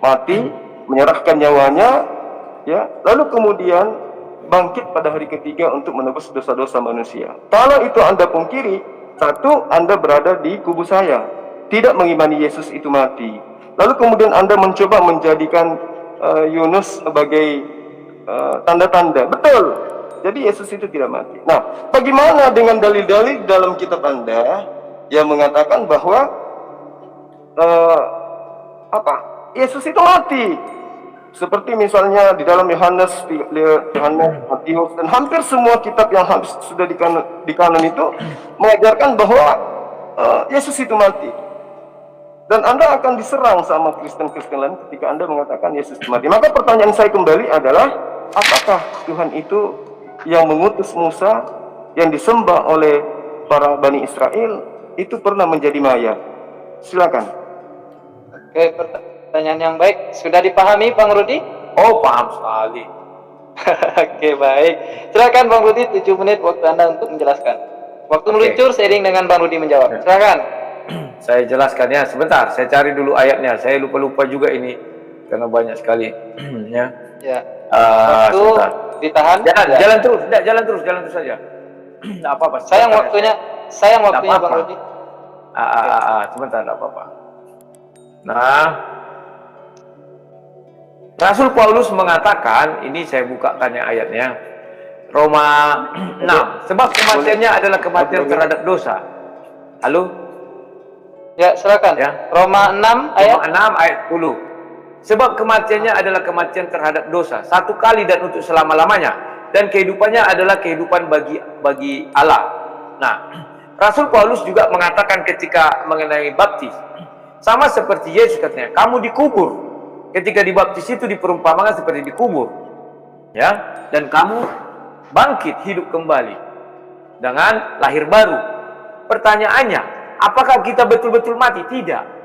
mati, menyerahkan nyawanya, ya, lalu kemudian bangkit pada hari ketiga untuk menebus dosa-dosa manusia. Kalau itu Anda pungkiri, satu, Anda berada di kubu saya, tidak mengimani Yesus itu mati. Lalu kemudian Anda mencoba menjadikan Yunus sebagai tanda-tanda. Betul, jadi Yesus itu tidak mati. Nah, bagaimana dengan dalil-dalil dalam kitab Anda yang mengatakan bahwa Yesus itu mati? Seperti misalnya di dalam Yohanes, Matius, dan hampir semua kitab yang sudah di kanon itu mengajarkan bahwa Yesus itu mati. Dan Anda akan diserang sama Kristen-Kristen lain ketika Anda mengatakan Yesus itu mati. Maka pertanyaan saya kembali adalah, apakah Tuhan itu yang mengutus Musa, yang disembah oleh para Bani Israel, itu pernah menjadi mayat? Silakan. Oke, pertanyaan yang baik. Sudah dipahami, Bang Rudi? Oh, paham sekali. Oke, baik. Silakan Bang Rudi, 7 menit waktu Anda untuk menjelaskan. Waktu meluncur seiring dengan Bang Rudi menjawab. Silakan. Saya jelaskan, ya, sebentar. Saya cari dulu ayatnya. Saya lupa-lupa juga ini karena banyak sekali. Ya. Ya. Waktu sebentar. ditahan. Jalan terus. Tidak, jalan terus saja. Tidak apa-apa. Sayang waktunya, Bang Rudi. Sebentar, tidak apa-apa. Nah, Rasul Paulus mengatakan, ini saya bukakan ya ayatnya, Roma 6, sebab kematiannya adalah kematian terhadap dosa. Halo? Ya, silakan. Ya. Roma 6 ayat 10. Sebab kematiannya adalah kematian terhadap dosa, satu kali dan untuk selama-lamanya, dan kehidupannya adalah kehidupan bagi Allah. Nah, Rasul Paulus juga mengatakan ketika mengenai baptis, sama seperti Yesus katanya, kamu dikubur. Ketika dibaptis itu diperumpamakan seperti dikubur, ya, dan kamu bangkit hidup kembali dengan lahir baru. Pertanyaannya, apakah kita betul-betul mati? Tidak.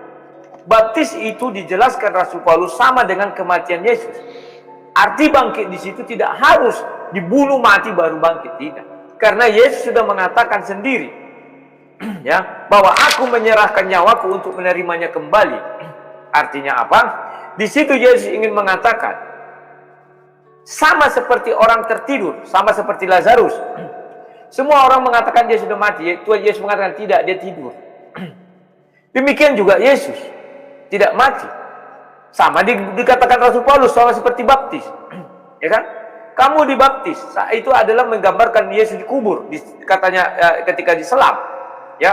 Baptis itu dijelaskan Rasul Paulus sama dengan kematian Yesus. Arti bangkit di situ tidak harus dibunuh mati baru bangkit, tidak. Karena Yesus sudah mengatakan sendiri, ya, bahwa aku menyerahkan nyawaku untuk menerimanya kembali. Artinya apa? Di situ Yesus ingin mengatakan, sama seperti orang tertidur, sama seperti Lazarus, Semua orang mengatakan dia sudah mati. Tuhan Yesus mengatakan tidak, dia tidur. Demikian juga Yesus tidak mati. Sama dikatakan Rasul Paulus, sama seperti baptis. Ya kan? Kamu dibaptis, itu adalah menggambarkan Yesus dikubur, katanya ketika diselam, ya,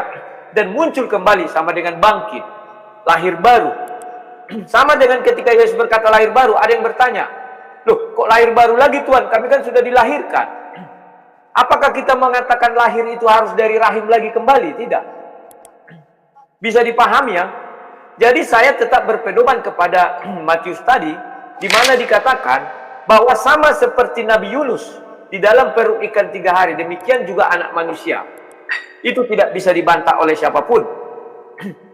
dan muncul kembali sama dengan bangkit, lahir baru. Sama dengan ketika Yesus berkata lahir baru, ada yang bertanya, loh kok lahir baru lagi Tuhan? Kami kan sudah dilahirkan. Apakah kita mengatakan lahir itu harus dari rahim lagi kembali? Tidak. Bisa dipahami ya. Jadi saya tetap berpedoman kepada Matius tadi, di mana dikatakan bahwa sama seperti Nabi Yunus di dalam perut ikan 3 hari, demikian juga anak manusia. Itu tidak bisa dibantah oleh siapapun.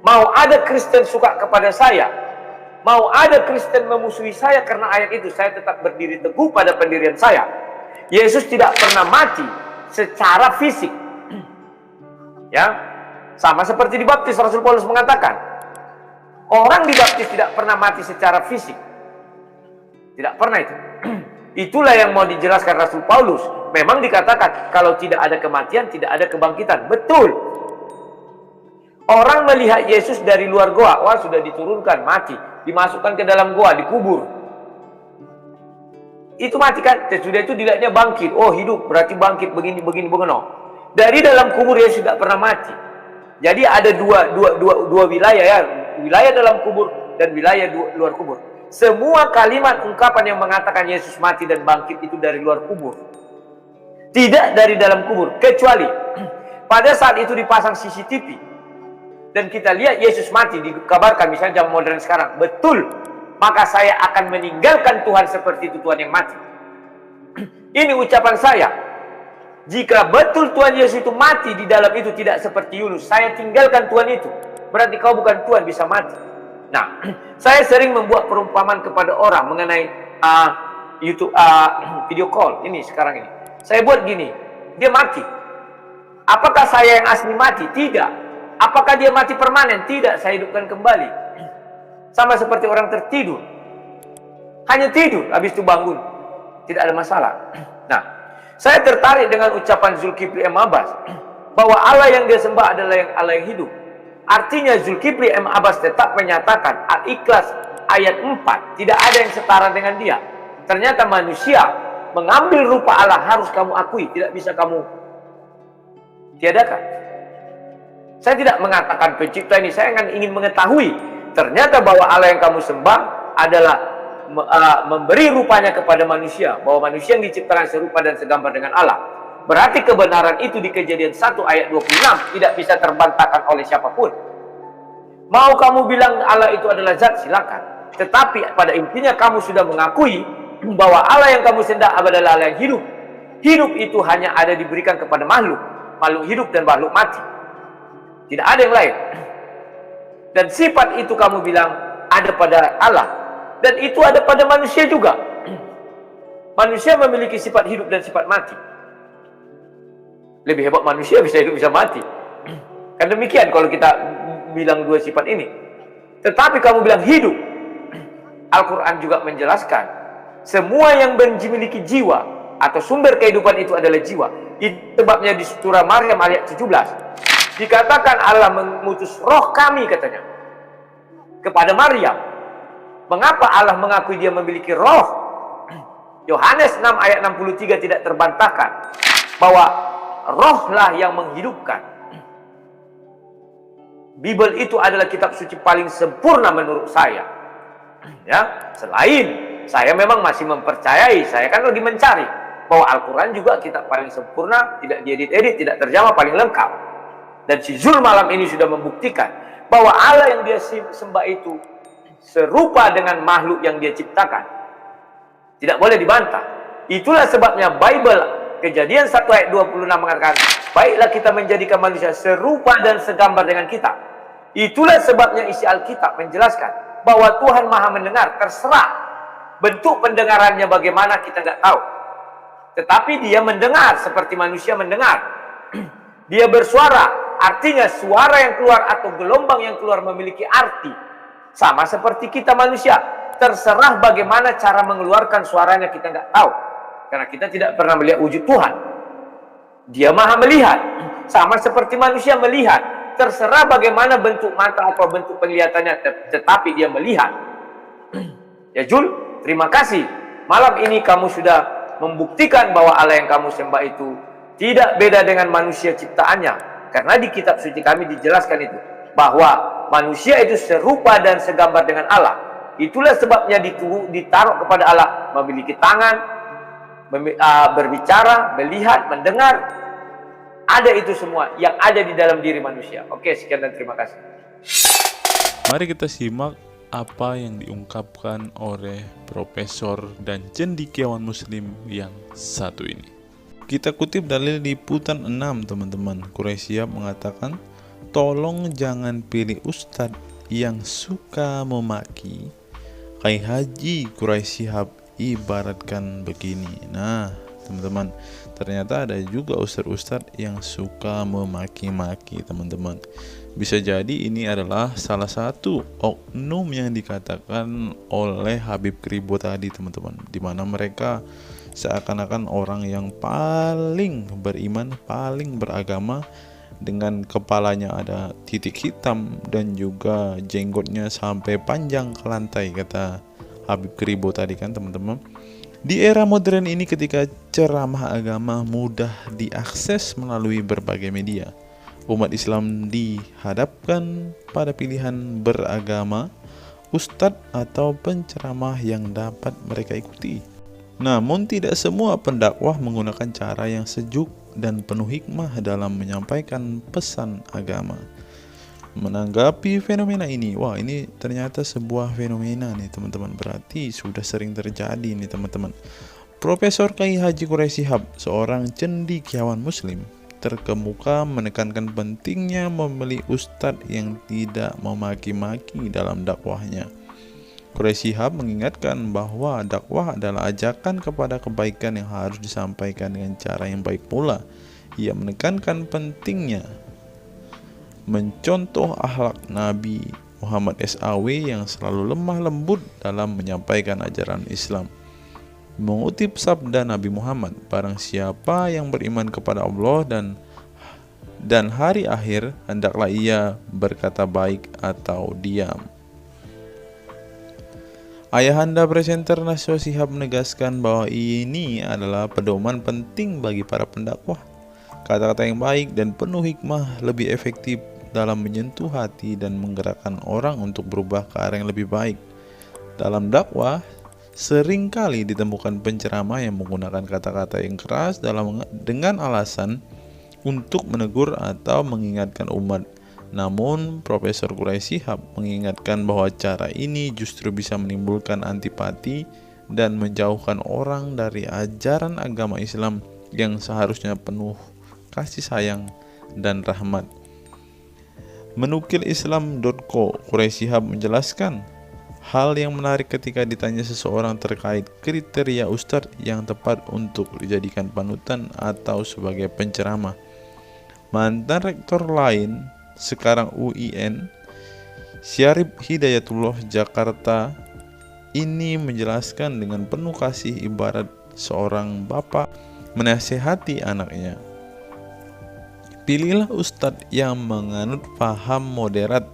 Mau ada Kristen suka kepada saya, mau ada Kristen memusuhi saya karena ayat itu, saya tetap berdiri teguh pada pendirian saya. Yesus tidak pernah mati secara fisik. Ya, sama seperti dibaptis, Rasul Paulus mengatakan, orang dibaptis tidak pernah mati secara fisik. Tidak pernah itu. Itulah yang mau dijelaskan Rasul Paulus. Memang dikatakan kalau tidak ada kematian, tidak ada kebangkitan. Betul. Orang melihat Yesus dari luar goa, wah sudah diturunkan, mati, dimasukkan ke dalam goa, dikubur. Itu mati kan? Sudah itu dilihatnya bangkit. Oh hidup, berarti bangkit begini begini. Dari dalam kubur Yesus tidak pernah mati. Jadi ada dua wilayah ya, wilayah dalam kubur dan wilayah luar kubur. Semua kalimat ungkapan yang mengatakan Yesus mati dan bangkit itu dari luar kubur, tidak dari dalam kubur. Kecuali pada saat itu dipasang CCTV dan kita lihat Yesus mati, dikabarkan misalnya zaman modern sekarang, betul, maka saya akan meninggalkan Tuhan seperti itu, Tuhan yang mati. Ini ucapan saya. Jika betul Tuhan Yesus itu mati di dalam itu, tidak seperti Yunus, saya tinggalkan Tuhan itu, berarti kau bukan Tuhan, bisa mati. Nah, saya sering membuat perumpamaan kepada orang mengenai YouTube video call ini sekarang ini. Saya buat gini, dia mati. Apakah saya yang asli mati? Tidak. Apakah dia mati permanen? Tidak, saya hidupkan kembali. Sama seperti orang tertidur. Hanya tidur, habis itu bangun. Tidak ada masalah. Nah, saya tertarik dengan ucapan Zulkifli M. Abbas bahwa Allah yang dia sembah adalah Allah yang hidup. Artinya Zulkifli M. Abbas tetap menyatakan Al-Ikhlas ayat 4 tidak ada yang setara dengan dia. Ternyata manusia mengambil rupa Allah, harus kamu akui, tidak bisa kamu tiadakan. Saya tidak mengatakan pencipta ini, saya ingin mengetahui ternyata bahwa Allah yang kamu sembah adalah memberi rupanya kepada manusia, bahwa manusia yang diciptakan serupa dan segambar dengan Allah. Berarti kebenaran itu di Kejadian 1 ayat 26 tidak bisa terbantahkan oleh siapapun. Mau kamu bilang Allah itu adalah zat, silakan. Tetapi pada intinya kamu sudah mengakui bahwa Allah yang kamu sembah adalah Allah yang hidup. Hidup itu hanya ada diberikan kepada makhluk, makhluk hidup dan makhluk mati. Tidak ada yang lain. Dan sifat itu kamu bilang ada pada Allah, dan itu ada pada manusia juga. Manusia memiliki sifat hidup dan sifat mati. Lebih hebat manusia, bisa hidup bisa mati. Kan demikian kalau kita bilang dua sifat ini. Tetapi kamu bilang hidup, Al-Quran juga menjelaskan semua yang memiliki jiwa atau sumber kehidupan itu adalah jiwa. Itu sebabnya di surah Maryam ayat 17 dikatakan Allah mengutus roh kami, katanya, kepada Maryam. Mengapa Allah mengakui dia memiliki roh? Yohanes 6 ayat 63 tidak terbantahkan bahwa rohlah yang menghidupkan. Bible itu adalah kitab suci paling sempurna menurut saya. Ya, selain saya memang masih mempercayai, saya kan lagi mencari bahwa Al-Quran juga kitab paling sempurna, tidak diedit-edit, tidak terjemah, paling lengkap. Dan si Zul malam ini sudah membuktikan bahwa Allah yang dia sembah itu serupa dengan makhluk yang dia ciptakan. Tidak boleh dibantah. Itulah sebabnya Bible Kejadian 1 ayat 26 mengatakan, baiklah kita menjadikan manusia serupa dan segambar dengan kita. Itulah sebabnya isi Alkitab menjelaskan bahwa Tuhan Maha mendengar, terserah bentuk pendengarannya bagaimana kita nggak tahu. Tetapi dia mendengar seperti manusia mendengar. Dia bersuara, artinya suara yang keluar atau gelombang yang keluar memiliki arti. Sama seperti kita manusia, terserah bagaimana cara mengeluarkan suaranya kita nggak tahu. Karena kita tidak pernah melihat wujud Tuhan. Dia maha melihat, sama seperti manusia melihat. Terserah bagaimana bentuk mata atau bentuk penglihatannya, tetapi dia melihat. Ya Jul, terima kasih. Malam ini kamu sudah membuktikan bahwa Allah yang kamu sembah itu tidak beda dengan manusia ciptaannya. Karena di kitab suci kami dijelaskan itu, bahwa manusia itu serupa dan segambar dengan Allah. Itulah sebabnya ditaruh kepada Allah memiliki tangan, berbicara, melihat, mendengar. Ada itu semua yang ada di dalam diri manusia. Oke, sekian dan terima kasih. Mari kita simak apa yang diungkapkan oleh Profesor dan cendekiawan Muslim yang satu ini. Kita kutip dalil liputan 6, teman-teman. Quraisy mengatakan, tolong jangan pilih ustadz yang suka memaki. Kai Haji Quraisy ibaratkan begini. Nah, teman-teman, ternyata ada juga ustadz-ustadz yang suka memaki-maki, teman-teman. Bisa jadi ini adalah salah satu oknum yang dikatakan oleh Habib Kribo tadi, teman-teman, di mana mereka seakan-akan orang yang paling beriman, paling beragama, dengan kepalanya ada titik hitam dan juga jenggotnya sampai panjang ke lantai, kata Habib Kribo tadi kan, teman-teman. Di era modern ini, ketika ceramah agama mudah diakses melalui berbagai media, umat Islam dihadapkan pada pilihan beragama, ustadz atau penceramah yang dapat mereka ikuti. Namun tidak semua pendakwah menggunakan cara yang sejuk dan penuh hikmah dalam menyampaikan pesan agama. Menanggapi fenomena ini, wah ini ternyata sebuah fenomena nih, teman-teman. Berarti sudah sering terjadi nih, teman-teman. Profesor Kai Haji Quraisy Shihab, seorang cendekiawan Muslim, terkemuka menekankan pentingnya memilih ustadz yang tidak memaki-maki dalam dakwahnya. Quraisy Shihab mengingatkan bahwa dakwah adalah ajakan kepada kebaikan yang harus disampaikan dengan cara yang baik pula. Ia menekankan pentingnya mencontoh akhlak Nabi Muhammad SAW yang selalu lemah lembut dalam menyampaikan ajaran Islam. Mengutip sabda Nabi Muhammad, barang siapa yang beriman kepada Allah dan hari akhir, hendaklah ia berkata baik atau diam. Ayahanda presenter Naswa Shihab menegaskan bahwa ini adalah pedoman penting bagi para pendakwah. Kata-kata yang baik dan penuh hikmah lebih efektif dalam menyentuh hati dan menggerakkan orang untuk berubah ke arah yang lebih baik. Dalam dakwah, seringkali ditemukan penceramah yang menggunakan kata-kata yang keras dengan alasan untuk menegur atau mengingatkan umat. Namun, Profesor Quraisy Shihab mengingatkan bahwa cara ini justru bisa menimbulkan antipati dan menjauhkan orang dari ajaran agama Islam yang seharusnya penuh kasih sayang dan rahmat. Menukil Islam.co, Quraisy Shihab menjelaskan hal yang menarik ketika ditanya seseorang terkait kriteria ustadz yang tepat untuk dijadikan panutan atau sebagai penceramah. Mantan rektor lain, sekarang UIN, Syarif Hidayatullah Jakarta, ini menjelaskan dengan penuh kasih ibarat seorang bapak menasihati anaknya. Pilihlah ustadz yang menganut paham moderat.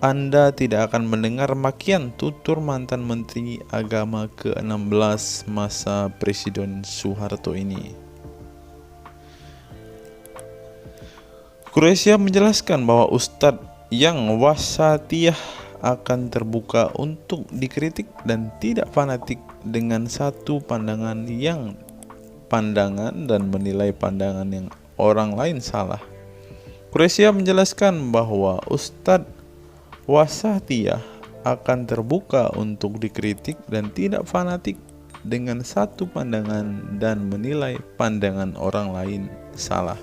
Anda tidak akan mendengar makian, tutur mantan Menteri Agama ke-16 masa Presiden Soeharto ini. Quraisy Shihab menjelaskan bahwa ustadz yang wasatiyah akan terbuka untuk dikritik dan tidak fanatik dengan satu pandangan dan menilai pandangan yang orang lain salah. Quraisy Shihab menjelaskan bahwa ustadz wasatiyah akan terbuka untuk dikritik dan tidak fanatik dengan satu pandangan dan menilai pandangan orang lain salah.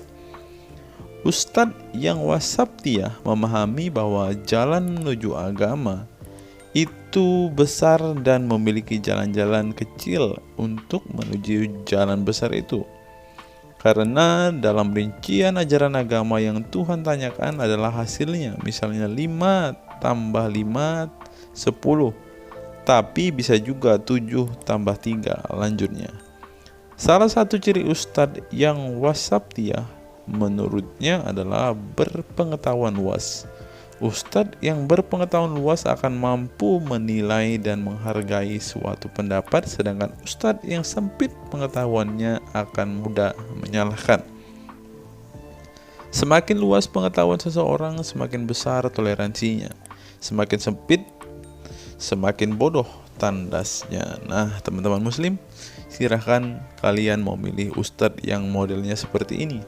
Ustadz yang wasatiyah memahami bahwa jalan menuju agama itu besar dan memiliki jalan-jalan kecil untuk menuju jalan besar itu. Karena dalam rincian ajaran agama yang Tuhan tanyakan adalah hasilnya, misalnya 5 tambah 5, 10. Tapi bisa juga 7 tambah 3, lanjutnya. Salah satu ciri ustadz yang wasatiyah menurutnya adalah berpengetahuan luas. Ustadz yang berpengetahuan luas akan mampu menilai dan menghargai suatu pendapat, sedangkan ustadz yang sempit pengetahuannya akan mudah menyalahkan. Semakin luas pengetahuan seseorang, semakin besar toleransinya. Semakin sempit, semakin bodoh tandasnya. Nah, teman-teman muslim, silahkan kalian mau milih ustadz yang modelnya seperti ini.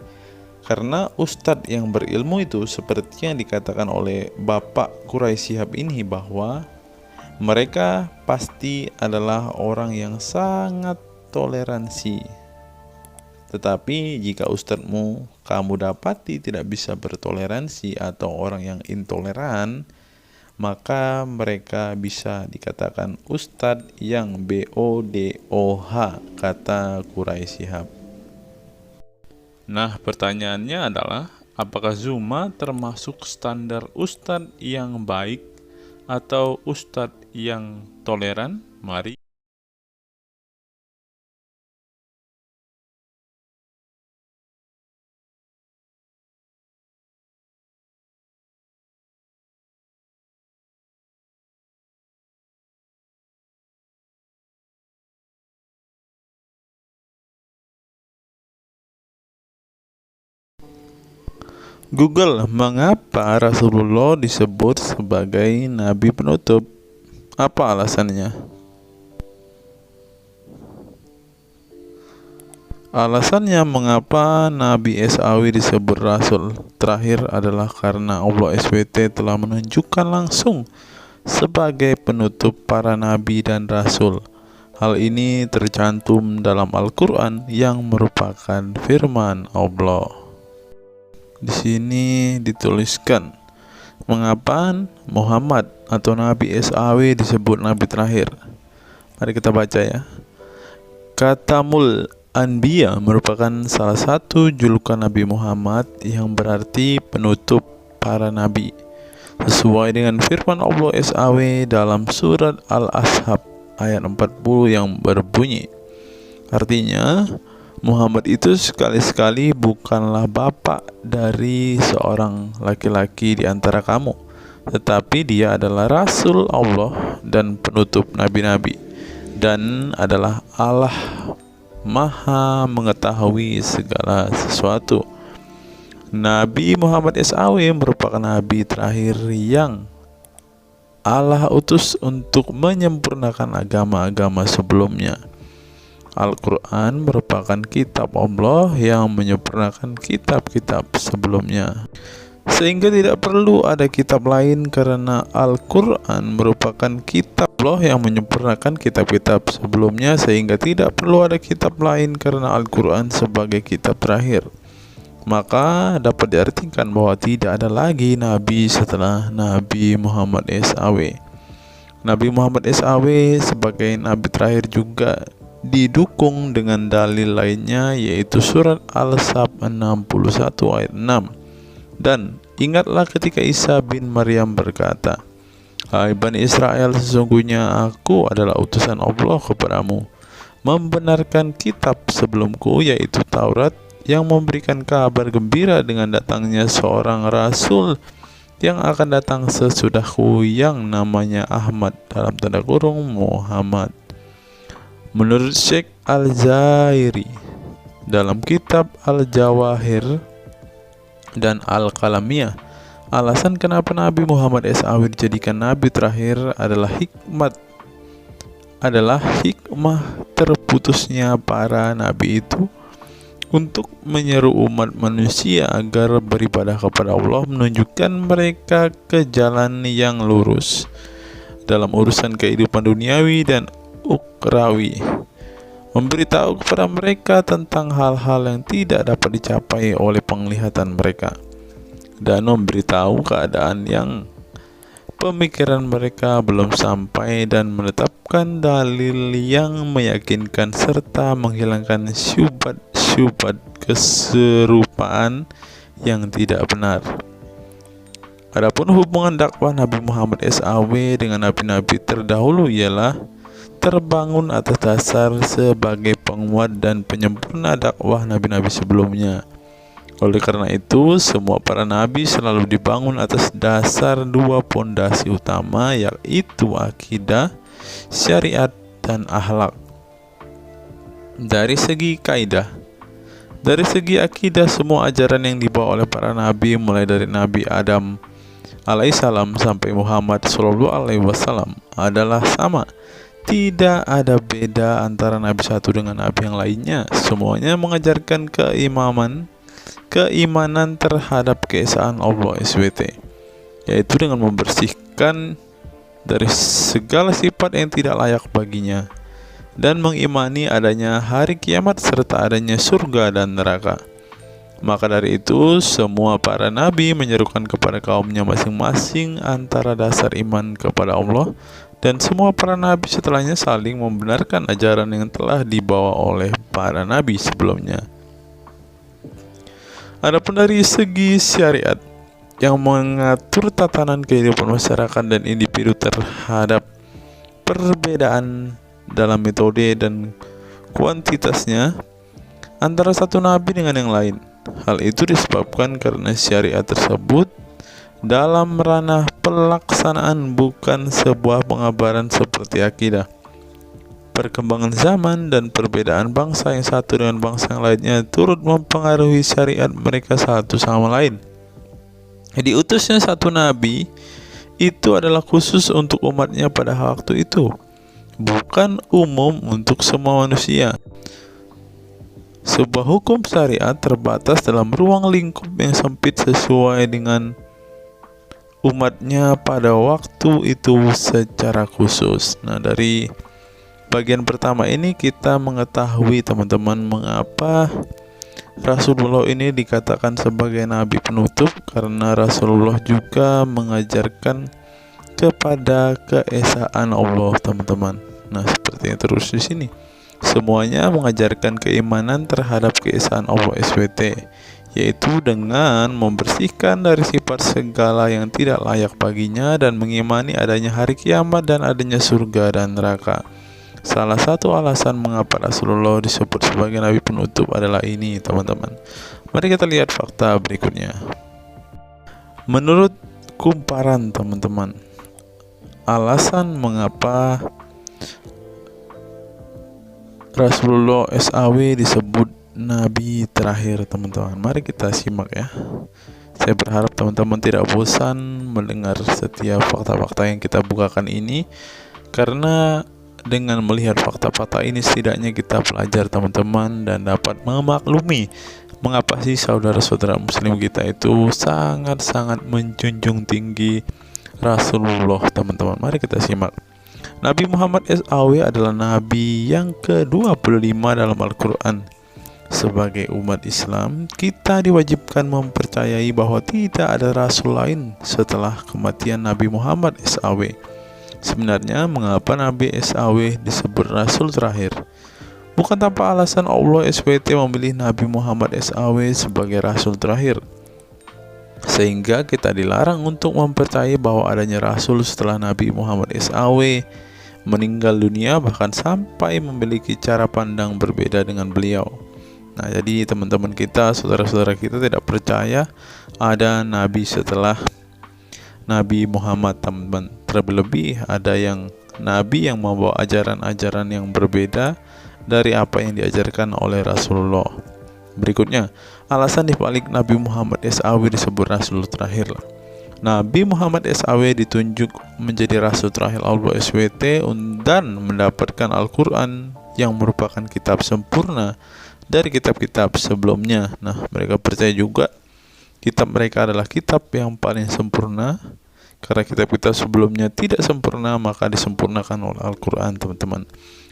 Karena ustadz yang berilmu itu seperti yang dikatakan oleh Bapak Quraisy Shihab ini, bahwa mereka pasti adalah orang yang sangat toleransi. Tetapi jika ustadzmu kamu dapati tidak bisa bertoleransi atau orang yang intoleran, maka mereka bisa dikatakan ustadz yang BODOH, kata Quraisy Shihab. Nah, pertanyaannya adalah, apakah Zuma termasuk standar ustadz yang baik atau ustadz yang toleran? Mari Google, mengapa Rasulullah disebut sebagai nabi penutup? Apa alasannya? Alasannya mengapa Nabi SAW disebut Rasul terakhir adalah karena Allah SWT telah menunjukkan langsung sebagai penutup para nabi dan rasul. Hal ini tercantum dalam Al-Quran yang merupakan firman Allah. Di sini dituliskan, mengapa Muhammad atau Nabi SAW disebut Nabi terakhir? Mari kita baca ya. Katamul Anbiya merupakan salah satu julukan Nabi Muhammad yang berarti penutup para nabi, sesuai dengan firman Allah SAW dalam surat Al-Ashab ayat 40 yang berbunyi, artinya Muhammad itu sekali-sekali bukanlah bapak dari seorang laki-laki di antara kamu, tetapi dia adalah Rasul Allah dan penutup nabi-nabi, dan adalah Allah Maha mengetahui segala sesuatu. Nabi Muhammad SAW merupakan nabi terakhir yang Allah utus untuk menyempurnakan agama-agama sebelumnya. Al-Quran merupakan kitab Allah yang menyempurnakan kitab-kitab sebelumnya, sehingga tidak perlu ada kitab lain karena Al-Quran merupakan kitab Allah yang menyempurnakan kitab-kitab sebelumnya, sehingga tidak perlu ada kitab lain karena Al-Quran sebagai kitab terakhir. Maka dapat diartikan bahwa tidak ada lagi nabi setelah Nabi Muhammad SAW. Nabi Muhammad SAW sebagai nabi terakhir juga didukung dengan dalil lainnya, yaitu surat Al-Sab 61 ayat 6. Dan ingatlah ketika Isa bin Maryam berkata, "Hai Bani Israel, sesungguhnya aku adalah utusan Allah kepadamu, membenarkan kitab sebelumku, yaitu Taurat, yang memberikan kabar gembira dengan datangnya seorang Rasul yang akan datang sesudahku, yang namanya Ahmad dalam tanda kurung Muhammad." Menurut Syekh Al-Zairi dalam kitab Al-Jawahir dan Al-Qalamiyah, alasan kenapa Nabi Muhammad SAW dijadikan nabi terakhir adalah hikmah terputusnya para nabi itu untuk menyeru umat manusia agar beribadah kepada Allah, menunjukkan mereka ke jalan yang lurus dalam urusan kehidupan duniawi dan ukrawi, memberitahu kepada mereka tentang hal-hal yang tidak dapat dicapai oleh penglihatan mereka, dan memberitahu keadaan yang pemikiran mereka belum sampai, dan menetapkan dalil yang meyakinkan serta menghilangkan syubhat keserupaan yang tidak benar. Adapun hubungan dakwah Nabi Muhammad SAW dengan nabi-nabi terdahulu ialah terbangun atas dasar sebagai penguat dan penyempurna dakwah nabi-nabi sebelumnya. Oleh karena itu, semua para nabi selalu dibangun atas dasar dua pondasi utama, yaitu akidah, syariat, dan akhlak. Dari segi kaidah, dari segi akidah, semua ajaran yang dibawa oleh para nabi, mulai dari Nabi Adam alaihissalam sampai Muhammad sallallahu alaihi wasallam, adalah sama. Tidak ada beda antara nabi satu dengan nabi yang lainnya. Semuanya mengajarkan keimanan terhadap keesaan Allah SWT, yaitu dengan membersihkan dari segala sifat yang tidak layak baginya, dan mengimani adanya hari kiamat serta adanya surga dan neraka. Maka dari itu, semua para nabi menyerukan kepada kaumnya masing-masing antara dasar iman kepada Allah, dan semua para nabi setelahnya saling membenarkan ajaran yang telah dibawa oleh para nabi sebelumnya. Adapun dari segi syariat yang mengatur tatanan kehidupan masyarakat dan individu terhadap perbedaan dalam metode dan kuantitasnya antara satu nabi dengan yang lain. Hal itu disebabkan karena syariat tersebut dalam ranah pelaksanaan, bukan sebuah pengabaran seperti akidah. Perkembangan zaman dan perbedaan bangsa yang satu dengan bangsa yang lainnya turut mempengaruhi syariat mereka satu sama lain. Diutusnya satu nabi itu adalah khusus untuk umatnya pada waktu itu, bukan umum untuk semua manusia. Sebuah hukum syariat terbatas dalam ruang lingkup yang sempit sesuai dengan umatnya pada waktu itu secara khusus. Nah, dari bagian pertama ini kita mengetahui teman-teman mengapa Rasulullah ini dikatakan sebagai nabi penutup, karena Rasulullah juga mengajarkan kepada keesaan Allah, teman-teman. Nah, seperti yang terus di sini. Semuanya mengajarkan keimanan terhadap keesaan Allah SWT, yaitu dengan membersihkan dari sifat segala yang tidak layak baginya dan mengimani adanya hari kiamat dan adanya surga dan neraka. Salah satu alasan mengapa Rasulullah disebut sebagai nabi penutup adalah ini, teman-teman. Mari kita lihat fakta berikutnya. Menurut kumparan, teman-teman, alasan mengapa Rasulullah SAW disebut nabi terakhir, teman-teman. Mari kita simak ya. Saya berharap teman-teman tidak bosan mendengar setiap fakta-fakta yang kita bukakan ini, karena dengan melihat fakta-fakta ini setidaknya kita belajar, teman-teman, dan dapat memaklumi mengapa sih saudara-saudara muslim kita itu sangat-sangat menjunjung tinggi Rasulullah, teman-teman. Mari kita simak. Nabi Muhammad SAW adalah nabi yang ke-25 dalam Al-Quran. Sebagai umat Islam, kita diwajibkan mempercayai bahwa tidak ada rasul lain setelah kematian Nabi Muhammad SAW. Sebenarnya, mengapa Nabi SAW disebut rasul terakhir? Bukan tanpa alasan Allah SWT memilih Nabi Muhammad SAW sebagai rasul terakhir, sehingga kita dilarang untuk mempercayai bahwa adanya rasul setelah Nabi Muhammad SAW meninggal dunia, bahkan sampai memiliki cara pandang berbeda dengan beliau. Nah, jadi teman-teman kita, saudara-saudara kita tidak percaya ada nabi setelah Nabi Muhammad, teman-teman. Terlebih ada yang nabi yang membawa ajaran-ajaran yang berbeda dari apa yang diajarkan oleh Rasulullah. Berikutnya, alasan dibalik Nabi Muhammad SAW disebut rasul terakhir. Nabi Muhammad SAW ditunjuk menjadi rasul terakhir Allah SWT dan mendapatkan Al-Quran yang merupakan kitab sempurna dari kitab-kitab sebelumnya. Nah, mereka percaya juga kitab mereka adalah kitab yang paling sempurna, karena kitab-kitab sebelumnya tidak sempurna, maka disempurnakan oleh Al-Quran, teman-teman.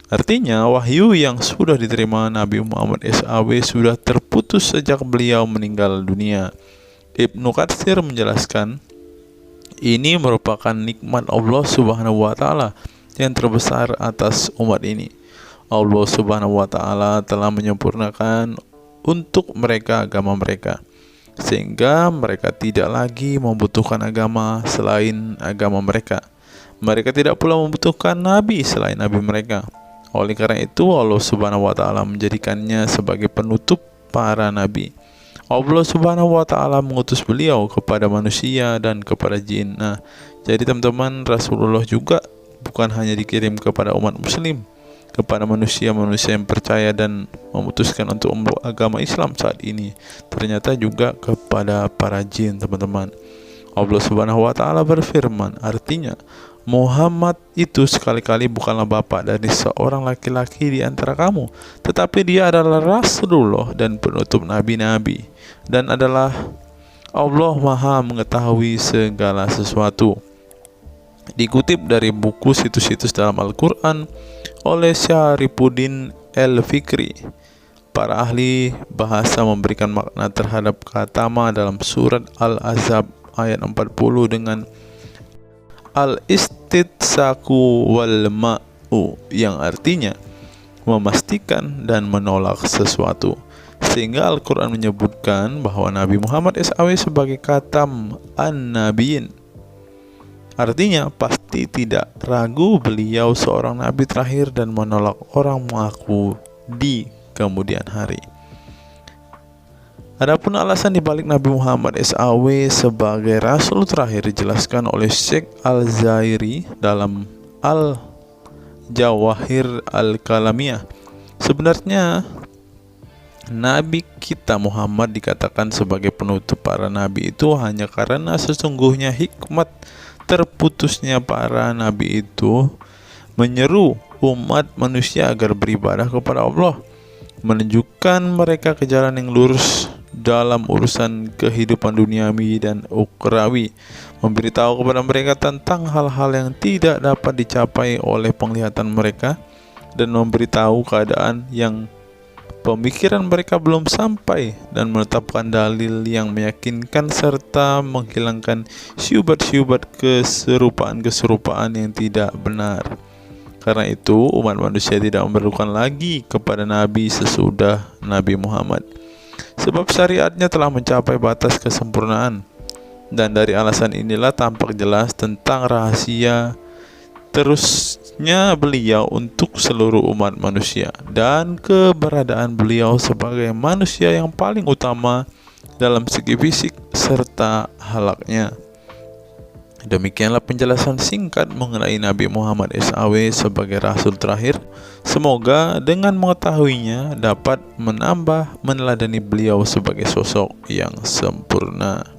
Artinya, wahyu yang sudah diterima Nabi Muhammad SAW sudah terputus sejak beliau meninggal dunia. Ibnu Katsir menjelaskan, ini merupakan nikmat Allah Subhanahu wa Ta'ala yang terbesar atas umat ini. Allah Subhanahu wa Ta'ala telah menyempurnakan untuk mereka agama mereka, sehingga mereka tidak lagi membutuhkan agama selain agama mereka. Mereka tidak pula membutuhkan nabi selain nabi mereka. Oleh karena itu Allah Subhanahu wa taala menjadikannya sebagai penutup para nabi. Allah Subhanahu wa taala mengutus beliau kepada manusia dan kepada jin. Nah, jadi teman-teman, Rasulullah juga bukan hanya dikirim kepada umat muslim, kepada manusia-manusia yang percaya dan memutuskan untuk memeluk agama Islam saat ini, ternyata juga kepada para jin, teman-teman. Allah Subhanahu wa taala berfirman, artinya Muhammad itu sekali-kali bukanlah bapak dari seorang laki-laki di antara kamu, tetapi dia adalah Rasulullah dan penutup nabi-nabi, dan adalah Allah Maha mengetahui segala sesuatu. Dikutip dari buku situs-situs dalam Al-Quran oleh Syarifuddin El-Fikri, para ahli bahasa memberikan makna terhadap kata ma dalam surat Al-Ahzab ayat 40 dengan al-istitsaku wal ma'u, yang artinya memastikan dan menolak sesuatu. Sehingga Al-Quran menyebutkan bahwa Nabi Muhammad SAW sebagai khatam an-nabiyin. Artinya pasti tidak ragu beliau seorang nabi terakhir dan menolak orang mengaku di kemudian hari. Adapun alasan dibalik Nabi Muhammad SAW sebagai Rasul terakhir dijelaskan oleh Syekh Al-Zairi dalam Al-Jawahir Al-Kalamiyah. Sebenarnya Nabi kita Muhammad dikatakan sebagai penutup para nabi itu hanya karena sesungguhnya hikmat terputusnya para nabi itu menyeru umat manusia agar beribadah kepada Allah, menunjukkan mereka ke jalan yang lurus dalam urusan kehidupan duniawi dan ukhrawi, memberitahu kepada mereka tentang hal-hal yang tidak dapat dicapai oleh penglihatan mereka, dan memberitahu keadaan yang pemikiran mereka belum sampai, dan menetapkan dalil yang meyakinkan serta menghilangkan syubhat-syubhat keserupaan-keserupaan yang tidak benar. Karena itu umat manusia tidak memerlukan lagi kepada nabi sesudah Nabi Muhammad, sebab syariatnya telah mencapai batas kesempurnaan. Dan dari alasan inilah tampak jelas tentang rahasia terusnya beliau untuk seluruh umat manusia, dan keberadaan beliau sebagai manusia yang paling utama dalam segi fisik serta halaknya. Demikianlah penjelasan singkat mengenai Nabi Muhammad SAW sebagai Rasul terakhir. Semoga dengan mengetahuinya dapat menambah meneladani beliau sebagai sosok yang sempurna.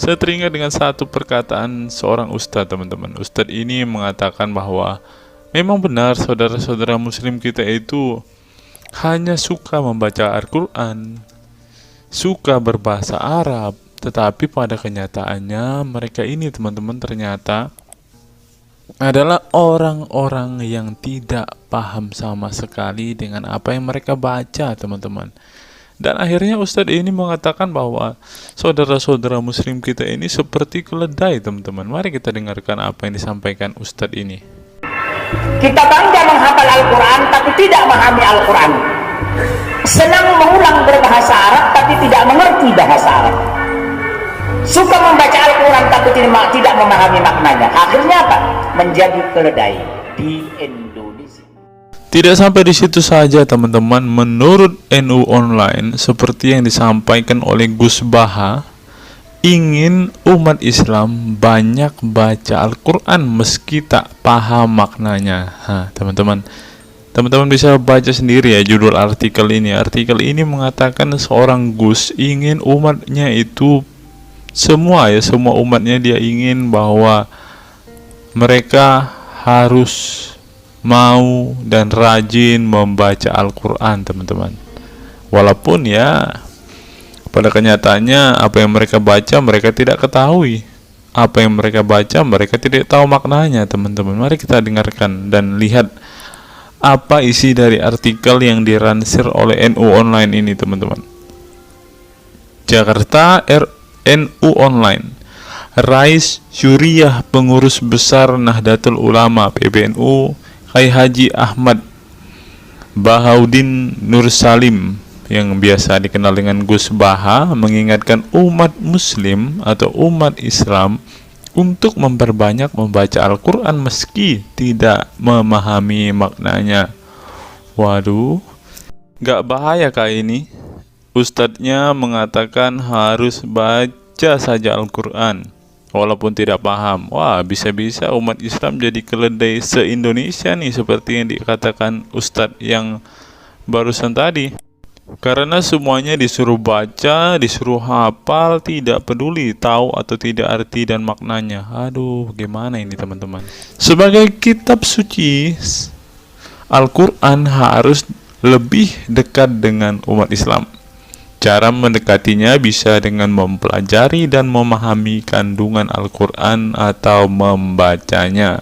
Saya teringat dengan satu perkataan seorang ustadz, teman-teman. Ustadz ini mengatakan bahwa memang benar saudara-saudara muslim kita itu hanya suka membaca Al-Quran, suka berbahasa Arab, tetapi pada kenyataannya mereka ini, teman-teman, ternyata adalah orang-orang yang tidak paham sama sekali dengan apa yang mereka baca, teman-teman. Dan akhirnya Ustadz ini mengatakan bahwa saudara-saudara muslim kita ini seperti keledai, teman-teman. Mari kita dengarkan apa yang disampaikan Ustadz ini. Kita bangga menghafal Al-Quran tapi tidak memahami Al-Quran. Senang mengulang berbahasa Arab tapi tidak mengerti bahasa Arab. Suka membaca Al-Quran tapi tidak memahami maknanya. Akhirnya apa? Menjadi keledai di Indonesia. Tidak sampai di situ saja, teman-teman. Menurut NU Online, seperti yang disampaikan oleh Gus Baha, ingin umat Islam banyak baca Al-Quran meski tak paham maknanya. Teman-teman bisa baca sendiri ya judul artikel ini. Artikel ini mengatakan seorang Gus ingin umatnya itu semua umatnya dia ingin bahwa mereka harus mau dan rajin membaca Al-Quran, teman-teman. Walaupun ya pada kenyataannya apa yang mereka baca mereka tidak ketahui. Apa yang mereka baca mereka tidak tahu maknanya, teman-teman. Mari kita dengarkan dan lihat apa isi dari artikel yang diransir oleh NU Online ini, teman-teman. Jakarta, NU Online. Rais Syuriah Pengurus Besar Nahdlatul Ulama PBNU Kiai Haji Ahmad Bahaudin Nur Salim yang biasa dikenal dengan Gus Baha mengingatkan umat muslim atau umat Islam untuk memperbanyak membaca Al-Quran meski tidak memahami maknanya. Waduh, gak bahaya kah ini? Ustadznya mengatakan harus baca saja Al-Quran walaupun tidak paham. Wah, bisa-bisa umat Islam jadi keledai se-Indonesia nih, seperti yang dikatakan Ustadz yang barusan tadi. Karena semuanya disuruh baca, disuruh hafal, tidak peduli tahu atau tidak arti dan maknanya. Aduh, gimana ini, teman-teman? Sebagai kitab suci, Al-Quran harus lebih dekat dengan umat Islam. Cara mendekatinya bisa dengan mempelajari dan memahami kandungan Al-Quran atau membacanya.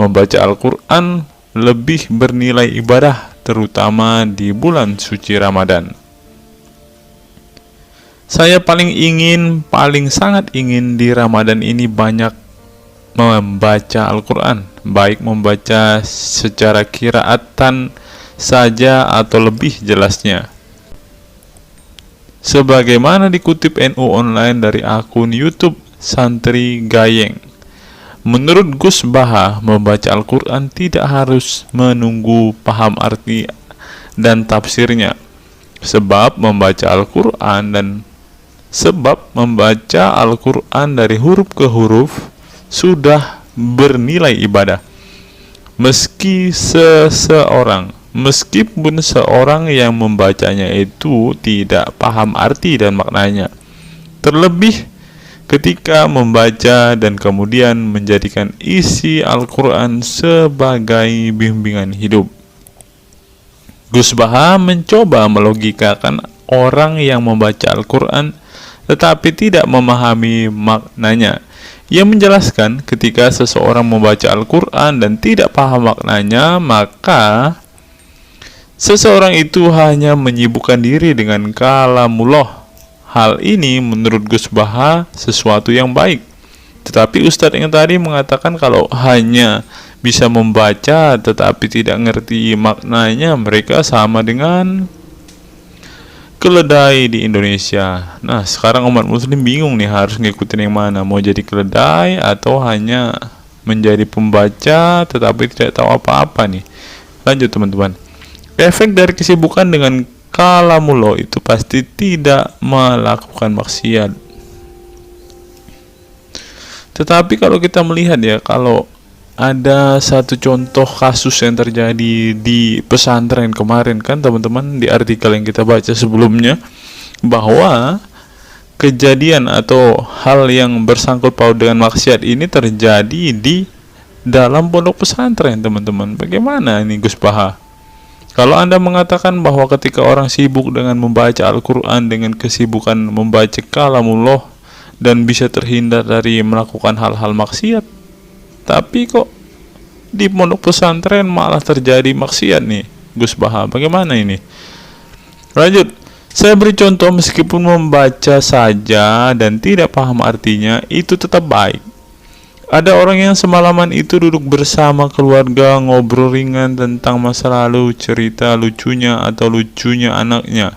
Membaca Al-Quran lebih bernilai ibadah, terutama di bulan suci Ramadan. Saya paling sangat ingin di Ramadan ini banyak membaca Al-Quran, baik membaca secara qiraatan saja atau lebih jelasnya. Sebagaimana dikutip NU Online dari akun YouTube Santri Gayeng. Menurut Gus Baha, membaca Al-Quran tidak harus menunggu paham arti dan tafsirnya. Sebab membaca Al-Quran dari huruf ke huruf sudah bernilai ibadah. Meskipun seorang yang membacanya itu tidak paham arti dan maknanya. Terlebih ketika membaca dan kemudian menjadikan isi Al-Quran sebagai bimbingan hidup. Gus Baha mencoba melogikakan orang yang membaca Al-Quran tetapi tidak memahami maknanya. Ia menjelaskan ketika seseorang membaca Al-Quran dan tidak paham maknanya, maka seseorang itu hanya menyibukkan diri dengan kalamullah. Hal ini menurut Gus Baha sesuatu yang baik. Tetapi Ustadz yang tadi mengatakan kalau hanya bisa membaca tetapi tidak ngerti maknanya, mereka sama dengan keledai di Indonesia. Nah, sekarang umat muslim bingung nih harus ngikutin yang mana, mau jadi keledai atau hanya menjadi pembaca tetapi tidak tahu apa-apa nih. Lanjut, teman-teman. Efek dari kesibukan dengan kalamullah itu pasti tidak melakukan maksiat. Tetapi kalau kita melihat ya, kalau ada satu contoh kasus yang terjadi di pesantren kemarin kan, teman-teman, di artikel yang kita baca sebelumnya, bahwa kejadian atau hal yang bersangkut paut dengan maksiat ini terjadi di dalam pondok pesantren, teman-teman. Bagaimana ini Gus Baha? Kalau Anda mengatakan bahwa ketika orang sibuk dengan membaca Al-Quran dengan kesibukan membaca kalamullah dan bisa terhindar dari melakukan hal-hal maksiat, tapi kok di pondok pesantren malah terjadi maksiat nih Gus Baha, bagaimana ini? Lanjut, saya beri contoh, meskipun membaca saja dan tidak paham artinya, itu tetap baik. Ada orang yang semalaman itu duduk bersama keluarga, ngobrol ringan tentang masa lalu, cerita lucunya atau lucunya anaknya.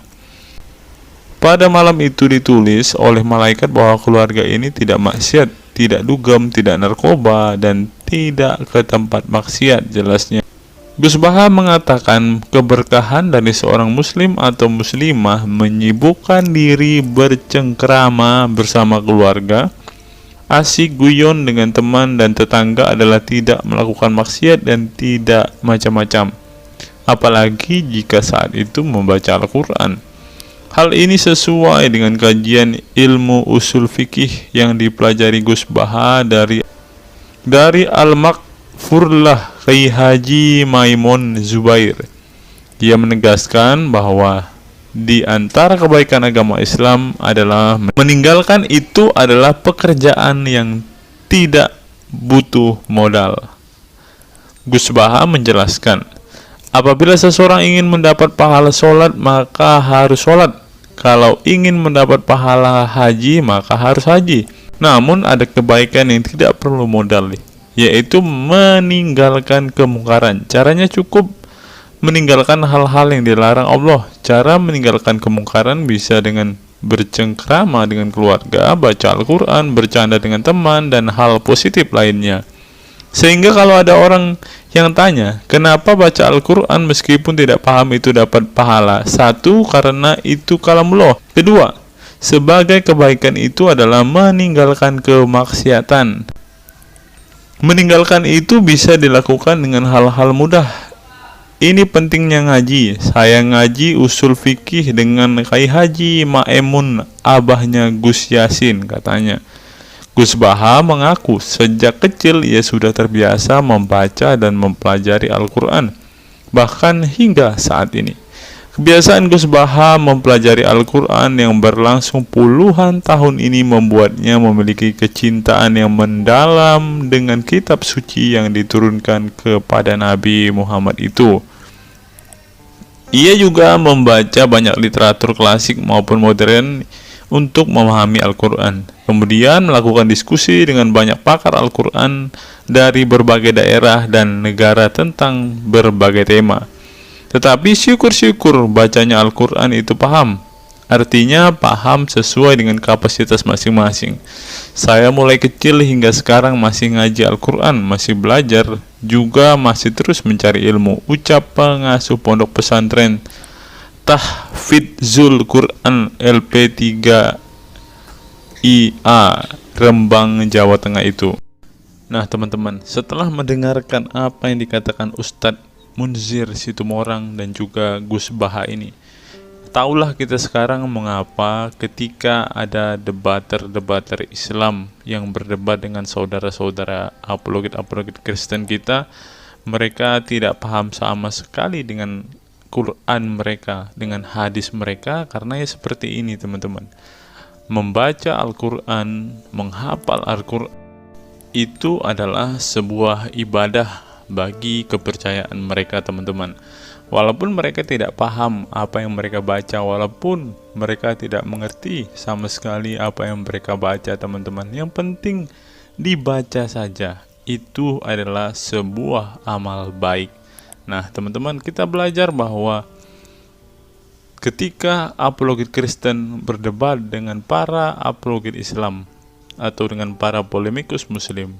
Pada malam itu ditulis oleh malaikat bahwa keluarga ini tidak maksiat, tidak dugem, tidak narkoba, dan tidak ke tempat maksiat, jelasnya. Gus Baha mengatakan keberkahan dari seorang muslim atau muslimah menyibukkan diri bercengkrama bersama keluarga, asik guyon dengan teman dan tetangga adalah tidak melakukan maksiat dan tidak macam-macam, apalagi jika saat itu membaca Al-Quran. Hal ini sesuai dengan kajian ilmu usul fikih yang dipelajari Gus Baha dari Al-Makfurlah Kiai Haji Maimun Zubair. Dia menegaskan bahwa di antara kebaikan agama Islam adalah meninggalkan itu adalah pekerjaan yang tidak butuh modal. Gus Baha menjelaskan, apabila seseorang ingin mendapat pahala sholat, maka harus sholat. Kalau ingin mendapat pahala haji, maka harus haji. Namun ada kebaikan yang tidak perlu modal, yaitu meninggalkan kemungkaran. Caranya cukup meninggalkan hal-hal yang dilarang Allah. Cara meninggalkan kemungkaran bisa dengan bercengkrama dengan keluarga, baca Al-Quran, bercanda dengan teman, dan hal positif lainnya. Sehingga kalau ada orang yang tanya, kenapa baca Al-Quran meskipun tidak paham itu dapat pahala? Satu, karena itu kalamullah. Kedua, sebagai kebaikan itu adalah meninggalkan kemaksiatan. Meninggalkan itu bisa dilakukan dengan hal-hal mudah. Ini pentingnya ngaji. Saya ngaji usul fikih dengan Kiai Haji Maimun, abahnya Gus Yasin, katanya. Gus Baha mengaku sejak kecil ia sudah terbiasa membaca dan mempelajari Al-Quran, bahkan hingga saat ini. Kebiasaan Gus Baha mempelajari Al-Quran yang berlangsung puluhan tahun ini membuatnya memiliki kecintaan yang mendalam dengan kitab suci yang diturunkan kepada Nabi Muhammad itu. Ia juga membaca banyak literatur klasik maupun modern untuk memahami Al-Quran. Kemudian melakukan diskusi dengan banyak pakar Al-Quran dari berbagai daerah dan negara tentang berbagai tema. Tetapi syukur-syukur bacanya Al-Quran itu paham. Artinya paham sesuai dengan kapasitas masing-masing. Saya mulai kecil hingga sekarang masih ngaji Al-Quran, masih belajar, juga masih terus mencari ilmu. Ucap pengasuh pondok pesantren Tahfidzul Quran LP3 IA Rembang, Jawa Tengah itu. Nah teman-teman, setelah mendengarkan apa yang dikatakan Ustadz Munzir Situmorang dan juga Gus Baha ini, taulah kita sekarang mengapa ketika ada debater-debater Islam yang berdebat dengan saudara-saudara apologet Kristen kita, mereka tidak paham sama sekali dengan Quran mereka, dengan hadis mereka, karena ya seperti ini teman-teman. Membaca Al-Quran, menghafal Al-Quran itu adalah sebuah ibadah bagi kepercayaan mereka teman-teman. Walaupun mereka tidak paham apa yang mereka baca, walaupun mereka tidak mengerti sama sekali apa yang mereka baca teman-teman, yang penting dibaca saja, itu adalah sebuah amal baik. Nah teman-teman, kita belajar bahwa ketika apologet Kristen berdebat dengan para apologet Islam atau dengan para polemikus Muslim,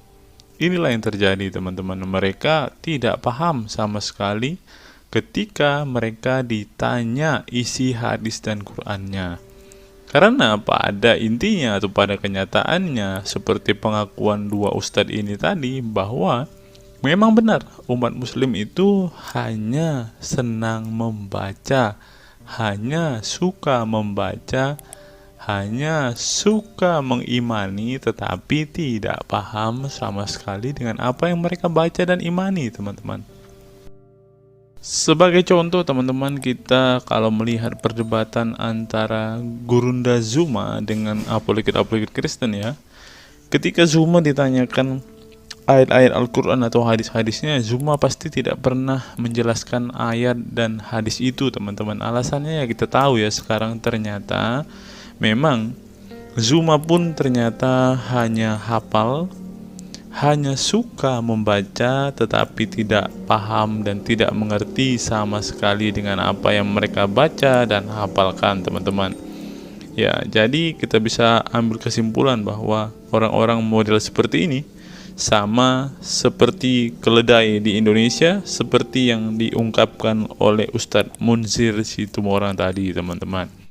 inilah yang terjadi teman-teman. Mereka tidak paham sama sekali ketika mereka ditanya isi hadis dan Qur'annya. Karena pada intinya atau pada kenyataannya, seperti pengakuan dua ustadz ini tadi, bahwa memang benar umat muslim itu hanya senang membaca, hanya suka membaca hanya suka mengimani tetapi tidak paham sama sekali dengan apa yang mereka baca dan imani, teman-teman. Sebagai contoh, teman-teman, kita kalau melihat perdebatan antara Gurunda Zuma dengan apologet-apologet Kristen ya, ketika Zuma ditanyakan ayat-ayat Al-Quran atau hadis-hadisnya, Zuma pasti tidak pernah menjelaskan ayat dan hadis itu, teman-teman. Alasannya ya kita tahu ya, sekarang ternyata memang Zuma pun ternyata hanya hafal, hanya suka membaca tetapi tidak paham dan tidak mengerti sama sekali dengan apa yang mereka baca dan hafalkan, teman-teman. Ya, jadi kita bisa ambil kesimpulan bahwa orang-orang model seperti ini sama seperti keledai di Indonesia, seperti yang diungkapkan oleh Ustadz Munzir Situmorang tadi, teman-teman.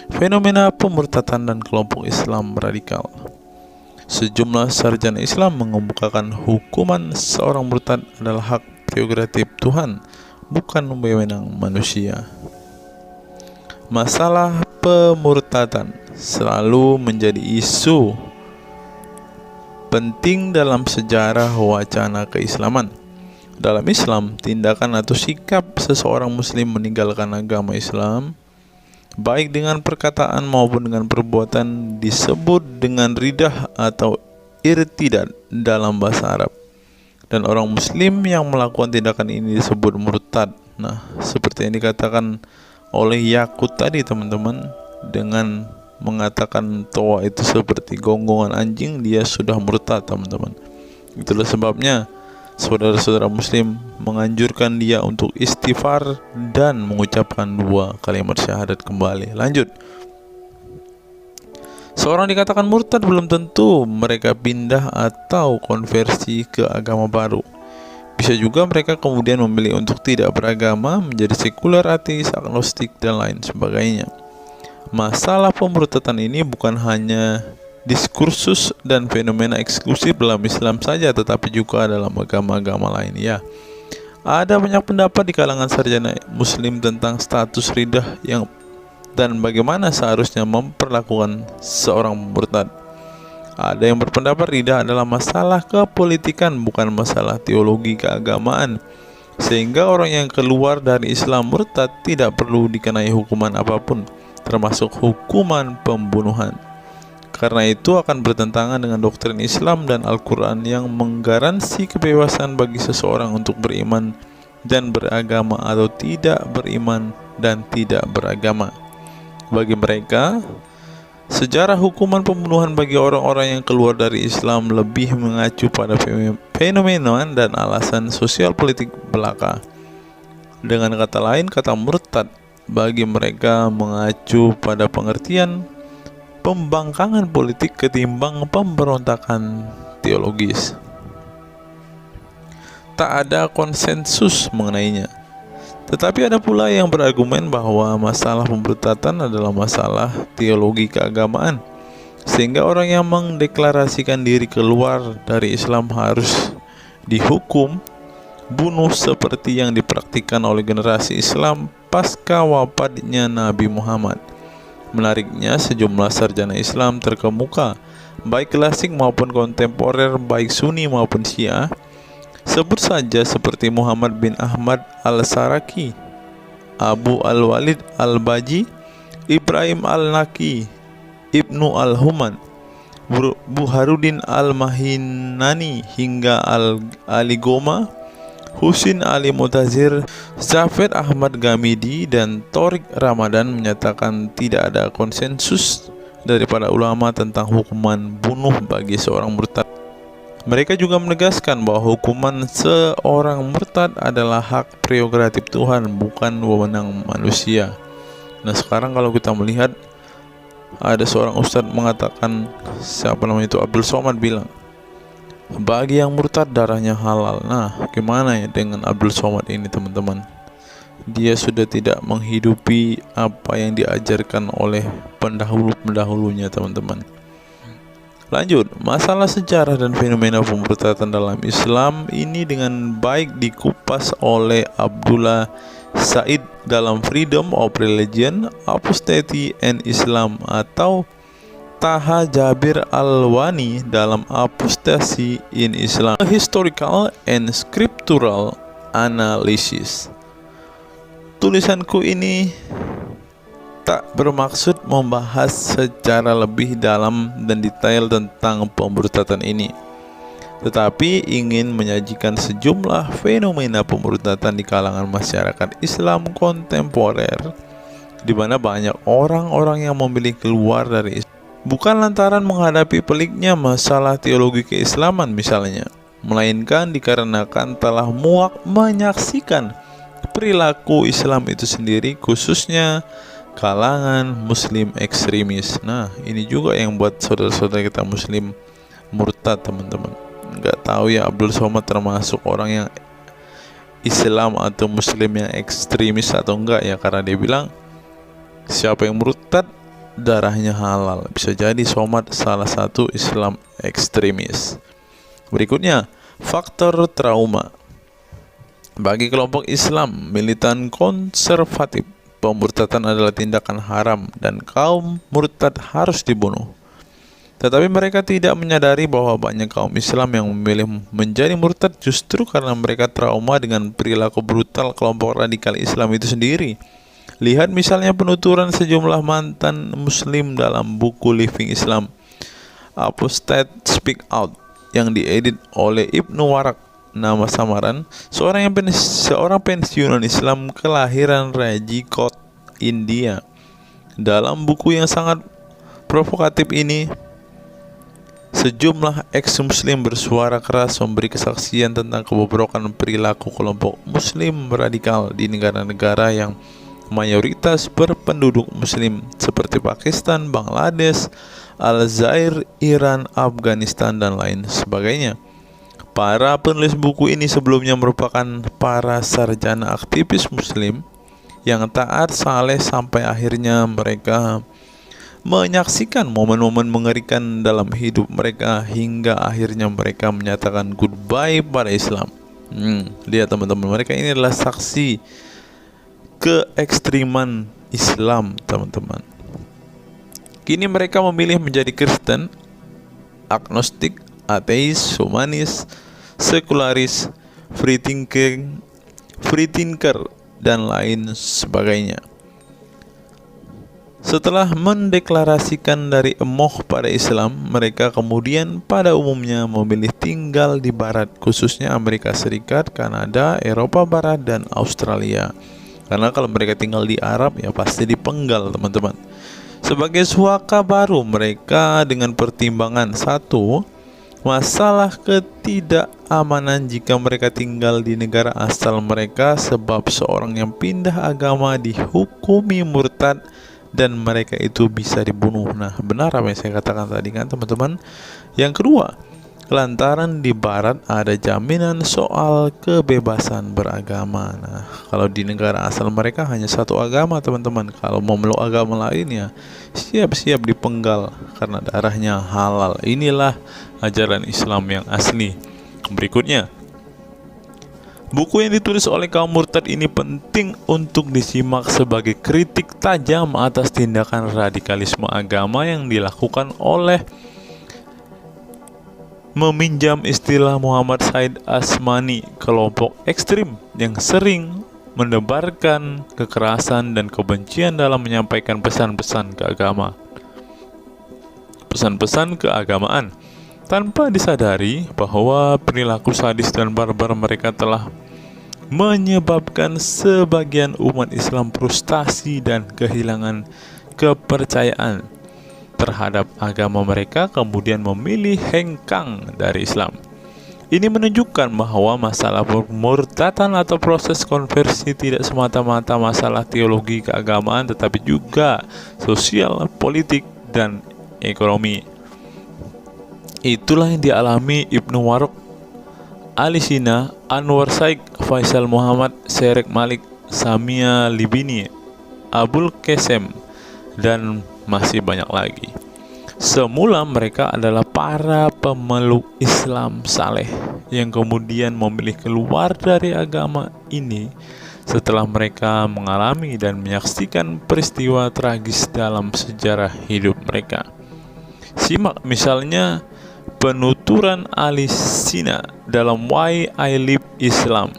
Fenomena pemurtadan dan kelompok Islam radikal. Sejumlah sarjana Islam mengemukakan hukuman seorang murtad adalah hak prerogatif Tuhan, bukan wewenang manusia. Masalah pemurtadan selalu menjadi isu penting dalam sejarah wacana keislaman. Dalam Islam, tindakan atau sikap seseorang muslim meninggalkan agama Islam, baik dengan perkataan maupun dengan perbuatan, disebut dengan ridah atau irtidad dalam bahasa Arab. Dan orang muslim yang melakukan tindakan ini disebut murtad. Nah, seperti yang dikatakan oleh Yakut tadi, teman-teman, dengan mengatakan toa itu seperti gonggongan anjing, dia sudah murtad, teman-teman. Itulah sebabnya saudara-saudara muslim menganjurkan dia untuk istighfar dan mengucapkan 2 kalimat syahadat kembali. Lanjut. Seorang dikatakan murtad belum tentu mereka pindah atau konversi ke agama baru. Bisa juga mereka kemudian memilih untuk tidak beragama, menjadi sekuler, ateis, agnostik, dan lain sebagainya. Masalah pemurtadan ini bukan hanya diskursus dan fenomena eksklusif dalam Islam saja, tetapi juga dalam agama-agama lain ya. Ada banyak pendapat di kalangan sarjana muslim tentang status ridah dan bagaimana seharusnya memperlakukan seorang murtad. Ada yang berpendapat ridah adalah masalah kepolitikan, bukan masalah teologi keagamaan, sehingga orang yang keluar dari Islam murtad tidak perlu dikenai hukuman apapun, termasuk hukuman pembunuhan. Karena itu akan bertentangan dengan doktrin Islam dan Al-Quran yang menggaransi kebebasan bagi seseorang untuk beriman dan beragama atau tidak beriman dan tidak beragama. Bagi mereka, sejarah hukuman pembunuhan bagi orang-orang yang keluar dari Islam lebih mengacu pada fenomena dan alasan sosial politik belaka. Dengan kata lain, kata murtad bagi mereka mengacu pada pengertian pembangkangan politik ketimbang pemberontakan teologis. Tak ada konsensus mengenainya. Tetapi ada pula yang berargumen bahwa masalah pemurtadan adalah masalah teologi keagamaan, sehingga orang yang mendeklarasikan diri keluar dari Islam harus dihukum bunuh seperti yang dipraktikkan oleh generasi Islam pasca wafatnya Nabi Muhammad. Menariknya, sejumlah sarjana Islam terkemuka, baik klasik maupun kontemporer, baik Sunni maupun Syiah, sebut saja seperti Muhammad bin Ahmad al-Saraki, Abu al-Walid al-Baji, Ibrahim al-Naqi, Ibnu al-Human, Buharuddin al-Mahinani, hingga Ali Goma, Husin Ali Mutazir, Zafir Ahmad Gamidi, dan Torik Ramadan menyatakan tidak ada konsensus dari para ulama tentang hukuman bunuh bagi seorang murtad. Mereka juga menegaskan bahwa hukuman seorang murtad adalah hak prerogatif Tuhan, bukan wewenang manusia. Nah, sekarang kalau kita melihat ada seorang ustadz mengatakan, siapa namanya itu, Abdul Somad bilang, bagi yang murtad darahnya halal. Nah, gimana ya dengan Abdul Somad ini, teman-teman? Dia sudah tidak menghidupi apa yang diajarkan oleh pendahulu-pendahulunya, teman-teman. Lanjut, masalah sejarah dan fenomena pemurtadan dalam Islam ini dengan baik dikupas oleh Abdullah Said dalam Freedom of Religion, Apostasy and Islam, atau Taha Jabir Al-Wani dalam Apostasy in Islam, A Historical and Scriptural Analysis. Tulisanku ini tak bermaksud membahas secara lebih dalam dan detail tentang pemurtadan ini, tetapi ingin menyajikan sejumlah fenomena pemurtadan di kalangan masyarakat Islam kontemporer, di mana banyak orang-orang yang memilih keluar dari Islam bukan lantaran menghadapi peliknya masalah teologi keislaman misalnya, melainkan dikarenakan telah muak menyaksikan perilaku Islam itu sendiri, khususnya kalangan muslim ekstremis. Nah, ini juga yang buat saudara-saudara kita muslim murtad, teman-teman. Nggak tahu ya Abdul Somad termasuk orang yang Islam atau muslim yang ekstremis atau enggak ya, karena dia bilang siapa yang murtad darahnya halal. Bisa jadi Somad salah satu Islam ekstremis. Berikutnya, faktor trauma. Bagi kelompok Islam militan konservatif, pemurtadan adalah tindakan haram dan kaum murtad harus dibunuh. Tetapi mereka tidak menyadari bahwa banyak kaum Islam yang memilih menjadi murtad justru karena mereka trauma dengan perilaku brutal kelompok radikal Islam itu sendiri. Lihat misalnya penuturan sejumlah mantan muslim dalam buku Living Islam, Apostate Speak Out, yang diedit oleh Ibnu Warak, nama samaran, seorang pensiunan Islam kelahiran Rajkot, India. Dalam buku yang sangat provokatif ini, sejumlah ex-muslim bersuara keras memberi kesaksian tentang kebobrokan perilaku kelompok muslim radikal di negara-negara yang mayoritas berpenduduk muslim seperti Pakistan, Bangladesh, Aljazair, Iran, Afghanistan, dan lain sebagainya. Para penulis buku ini sebelumnya merupakan para sarjana aktivis muslim yang taat saleh sampai akhirnya mereka menyaksikan momen-momen mengerikan dalam hidup mereka hingga akhirnya mereka menyatakan goodbye pada Islam. Lihat teman-teman, mereka ini adalah saksi keekstriman Islam, teman-teman. Kini mereka memilih menjadi Kristen, agnostik, ateis, humanis, sekularis, free thinker, dan lain sebagainya. Setelah mendeklarasikan dari emoh pada Islam, mereka kemudian pada umumnya memilih tinggal di Barat, khususnya Amerika Serikat, Kanada, Eropa Barat, dan Australia. Karena kalau mereka tinggal di Arab ya pasti dipenggal, teman-teman. Sebagai suaka baru mereka dengan pertimbangan satu, masalah ketidakamanan jika mereka tinggal di negara asal mereka, sebab seorang yang pindah agama dihukumi murtad dan mereka itu bisa dibunuh. Nah, benar apa yang saya katakan tadi kan, teman-teman. Yang kedua, lantaran di Barat ada jaminan soal kebebasan beragama. Nah, kalau di negara asal mereka hanya satu agama, teman-teman. Kalau mau meluk agama lain ya siap-siap dipenggal karena darahnya halal. Inilah ajaran Islam yang asli. Berikutnya, buku yang ditulis oleh kaum murtad ini penting untuk disimak sebagai kritik tajam atas tindakan radikalisme agama yang dilakukan oleh, meminjam istilah Muhammad Said Asmani, kelompok ekstrim yang sering menebarkan kekerasan dan kebencian dalam menyampaikan pesan-pesan keagamaan tanpa disadari bahwa perilaku sadis dan barbar mereka telah menyebabkan sebagian umat Islam frustasi dan kehilangan kepercayaan terhadap agama mereka, kemudian memilih hengkang dari Islam. Ini menunjukkan bahwa masalah pemurtadan atau proses konversi tidak semata-mata masalah teologi keagamaan, tetapi juga sosial, politik, dan ekonomi. Itulah yang dialami Ibnu Warraq, Ali Sina, Anwar Saik, Faisal Muhammad, Syarek Malik, Samia Libini, Abul Qasem, dan masih banyak lagi. Semula mereka adalah para pemeluk Islam saleh yang kemudian memilih keluar dari agama ini setelah mereka mengalami dan menyaksikan peristiwa tragis dalam sejarah hidup mereka. Simak misalnya penuturan Ali Sina dalam Why I Live Islam,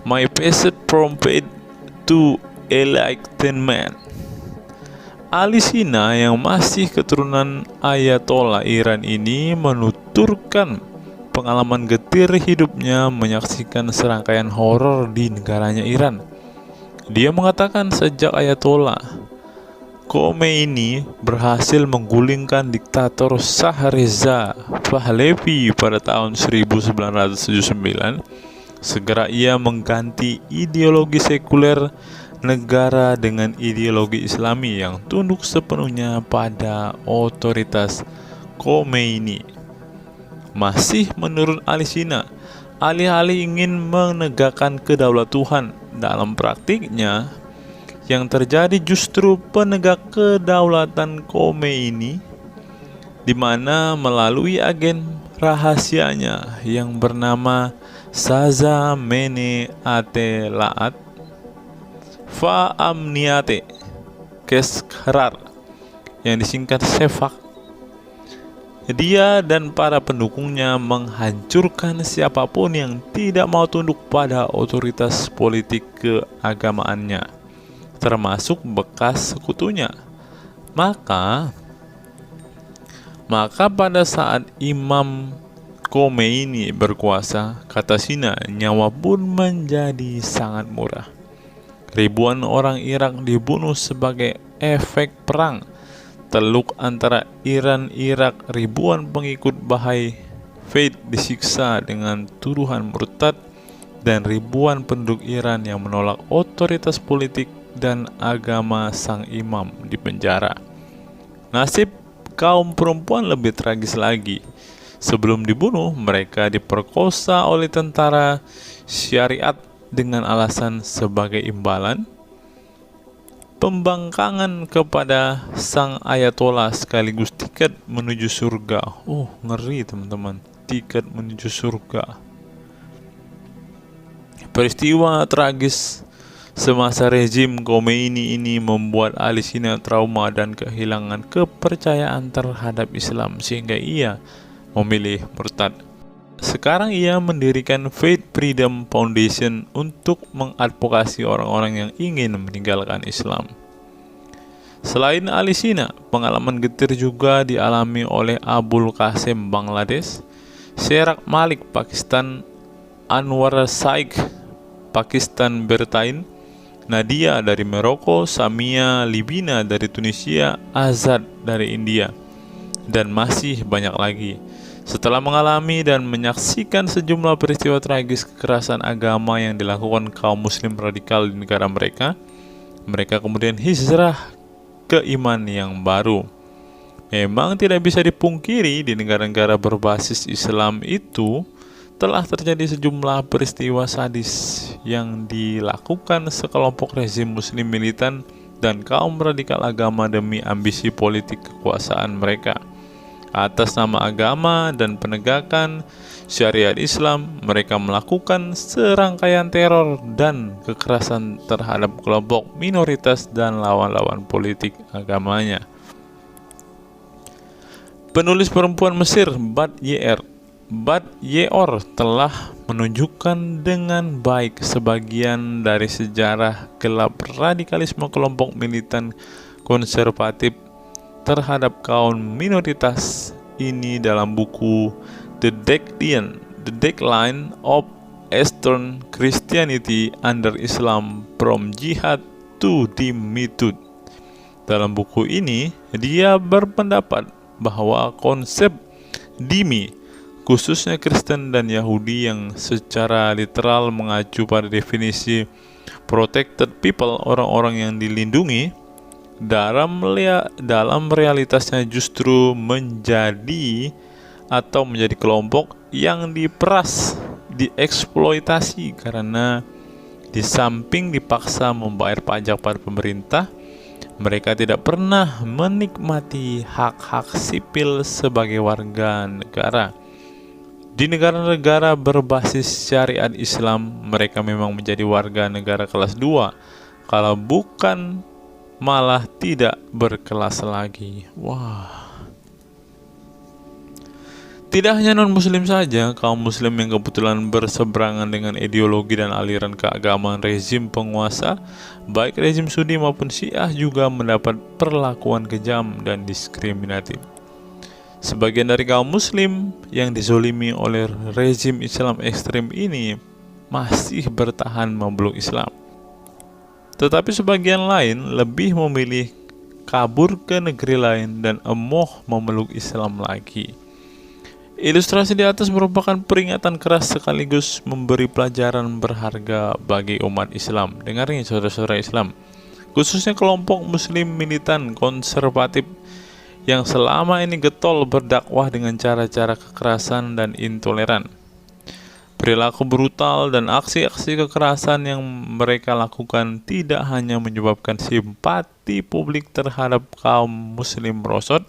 My Passage from Faith to Enlightenment. Ali Sina yang masih keturunan Ayatollah Iran ini menuturkan pengalaman getir hidupnya menyaksikan serangkaian horor di negaranya Iran. Dia mengatakan sejak Ayatollah Khomeini berhasil menggulingkan diktator Shah Reza Pahlavi pada tahun 1979, segera ia mengganti ideologi sekuler negara dengan ideologi Islami yang tunduk sepenuhnya pada otoritas Khomeini. Masih menurut Ali Sina, alih-alih ingin menegakkan kedaulatan Tuhan, dalam praktiknya yang terjadi justru penegak kedaulatan Khomeini, di mana melalui agen rahasianya yang bernama Saza Mene Ate Laat Fa Amniate Keskharar, yang disingkat Sefak, dia dan para pendukungnya menghancurkan siapapun yang tidak mau tunduk pada otoritas politik keagamaannya, termasuk bekas sekutunya. Maka pada saat Imam Khomeini berkuasa, kata Sina, nyawa pun menjadi sangat murah. Ribuan orang Irak dibunuh sebagai efek perang teluk antara Iran-Irak. Ribuan pengikut Bahai Faith disiksa dengan tuduhan murtad, dan ribuan penduduk Iran yang menolak otoritas politik dan agama sang imam dipenjara. Nasib kaum perempuan lebih tragis lagi. Sebelum dibunuh, mereka diperkosa oleh tentara syariat dengan alasan sebagai imbalan pembangkangan kepada sang Ayatollah sekaligus tiket menuju surga. Ngeri teman-teman, tiket menuju surga. Peristiwa tragis semasa rezim Khomeini ini membuat Ali Sina trauma dan kehilangan kepercayaan terhadap Islam sehingga ia memilih murtad. Sekarang ia mendirikan Faith Freedom Foundation untuk mengadvokasi orang-orang yang ingin meninggalkan Islam. Selain Ali Sina, pengalaman getir juga dialami oleh Abul Qasem Bangladesh, Syarek Malik Pakistan, Anwar Saik Pakistan Bertain, Nadia dari Maroko, Samia Libina dari Tunisia, Azad dari India, dan masih banyak lagi. Setelah mengalami dan menyaksikan sejumlah peristiwa tragis kekerasan agama yang dilakukan kaum muslim radikal di negara mereka, mereka kemudian hijrah ke iman yang baru. Memang tidak bisa dipungkiri di negara-negara berbasis Islam itu telah terjadi sejumlah peristiwa sadis yang dilakukan sekelompok rezim muslim militan dan kaum radikal agama demi ambisi politik kekuasaan mereka. Atas nama agama dan penegakan syariat Islam, mereka melakukan serangkaian teror dan kekerasan terhadap kelompok minoritas dan lawan-lawan politik agamanya. Penulis perempuan Mesir Bat Ye'or telah menunjukkan dengan baik sebagian dari sejarah gelap radikalisme kelompok militan konservatif terhadap kaum minoritas ini dalam buku The Decline of Eastern Christianity Under Islam from Jihad to Dhimmitud. Dalam buku ini, dia berpendapat bahwa konsep dhimmi, khususnya Kristen dan Yahudi yang secara literal mengacu pada definisi protected people, orang-orang yang dilindungi, dalam realitasnya justru menjadi kelompok yang diperas, dieksploitasi, karena di samping dipaksa membayar pajak pada pemerintah, mereka tidak pernah menikmati hak-hak sipil sebagai warga negara. Di negara-negara berbasis syariat Islam, mereka memang menjadi warga negara kelas 2, kalau bukan malah tidak berkelas lagi. Wah. Tidak hanya non-muslim saja, kaum muslim yang kebetulan berseberangan dengan ideologi dan aliran keagamaan rezim penguasa, baik rezim Sunni maupun Syiah, juga mendapat perlakuan kejam dan diskriminatif. Sebagian dari kaum muslim yang dizolimi oleh rezim Islam ekstrem ini masih bertahan memeluk Islam. Tetapi sebagian lain lebih memilih kabur ke negeri lain dan emoh memeluk Islam lagi. Ilustrasi di atas merupakan peringatan keras sekaligus memberi pelajaran berharga bagi umat Islam. Dengarnya saudara-saudara Islam, khususnya kelompok muslim militan konservatif yang selama ini getol berdakwah dengan cara-cara kekerasan dan intoleran. Perilaku brutal dan aksi-aksi kekerasan yang mereka lakukan tidak hanya menyebabkan simpati publik terhadap kaum muslim merosot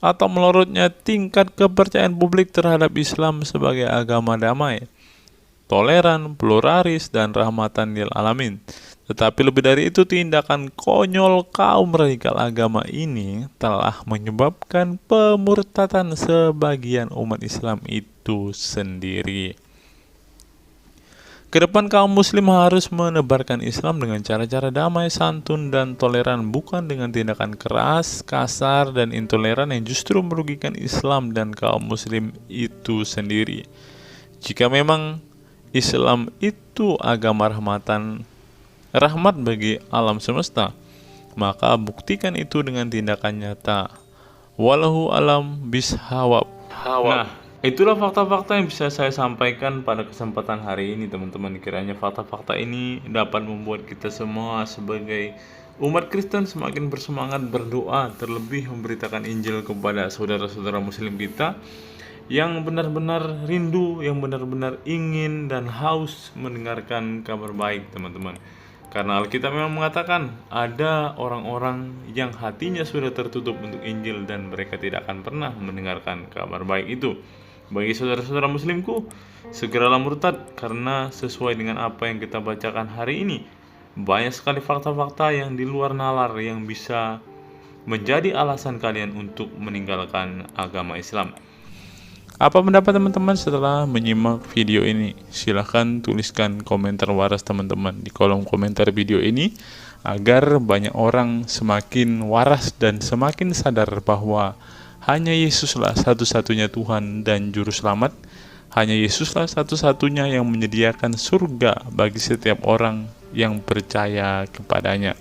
atau melorotnya tingkat kepercayaan publik terhadap Islam sebagai agama damai, toleran, pluralis, dan rahmatan lil alamin. Tetapi lebih dari itu, tindakan konyol kaum radikal agama ini telah menyebabkan pemurtadan sebagian umat Islam itu sendiri. Kedepan kaum muslim harus menebarkan Islam dengan cara-cara damai, santun, dan toleran, bukan dengan tindakan keras, kasar, dan intoleran yang justru merugikan Islam dan kaum muslim itu sendiri. Jika memang Islam itu agama rahmat bagi alam semesta, maka buktikan itu dengan tindakan nyata. Wallahu alam bishawab. Nah, itulah fakta-fakta yang bisa saya sampaikan pada kesempatan hari ini, teman-teman. Kiranya fakta-fakta ini dapat membuat kita semua sebagai umat Kristen semakin bersemangat berdoa, terlebih memberitakan Injil kepada saudara-saudara muslim kita yang benar-benar rindu, yang benar-benar ingin dan haus mendengarkan kabar baik, teman-teman. Karena Alkitab memang mengatakan ada orang-orang yang hatinya sudah tertutup untuk Injil dan mereka tidak akan pernah mendengarkan kabar baik itu. Bagi saudara-saudara muslimku, segeralah murtad, karena sesuai dengan apa yang kita bacakan hari ini, banyak sekali fakta-fakta yang di luar nalar yang bisa menjadi alasan kalian untuk meninggalkan agama Islam. Apa pendapat teman-teman setelah menyimak video ini? Silahkan tuliskan komentar waras teman-teman di kolom komentar video ini, agar banyak orang semakin waras dan semakin sadar bahwa hanya Yesuslah satu-satunya Tuhan dan Juru Selamat. Hanya Yesuslah satu-satunya yang menyediakan surga bagi setiap orang yang percaya kepadanya.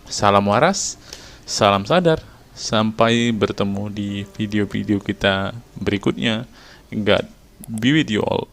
Salam waras, salam sadar. Sampai bertemu di video-video kita berikutnya. God be with you all.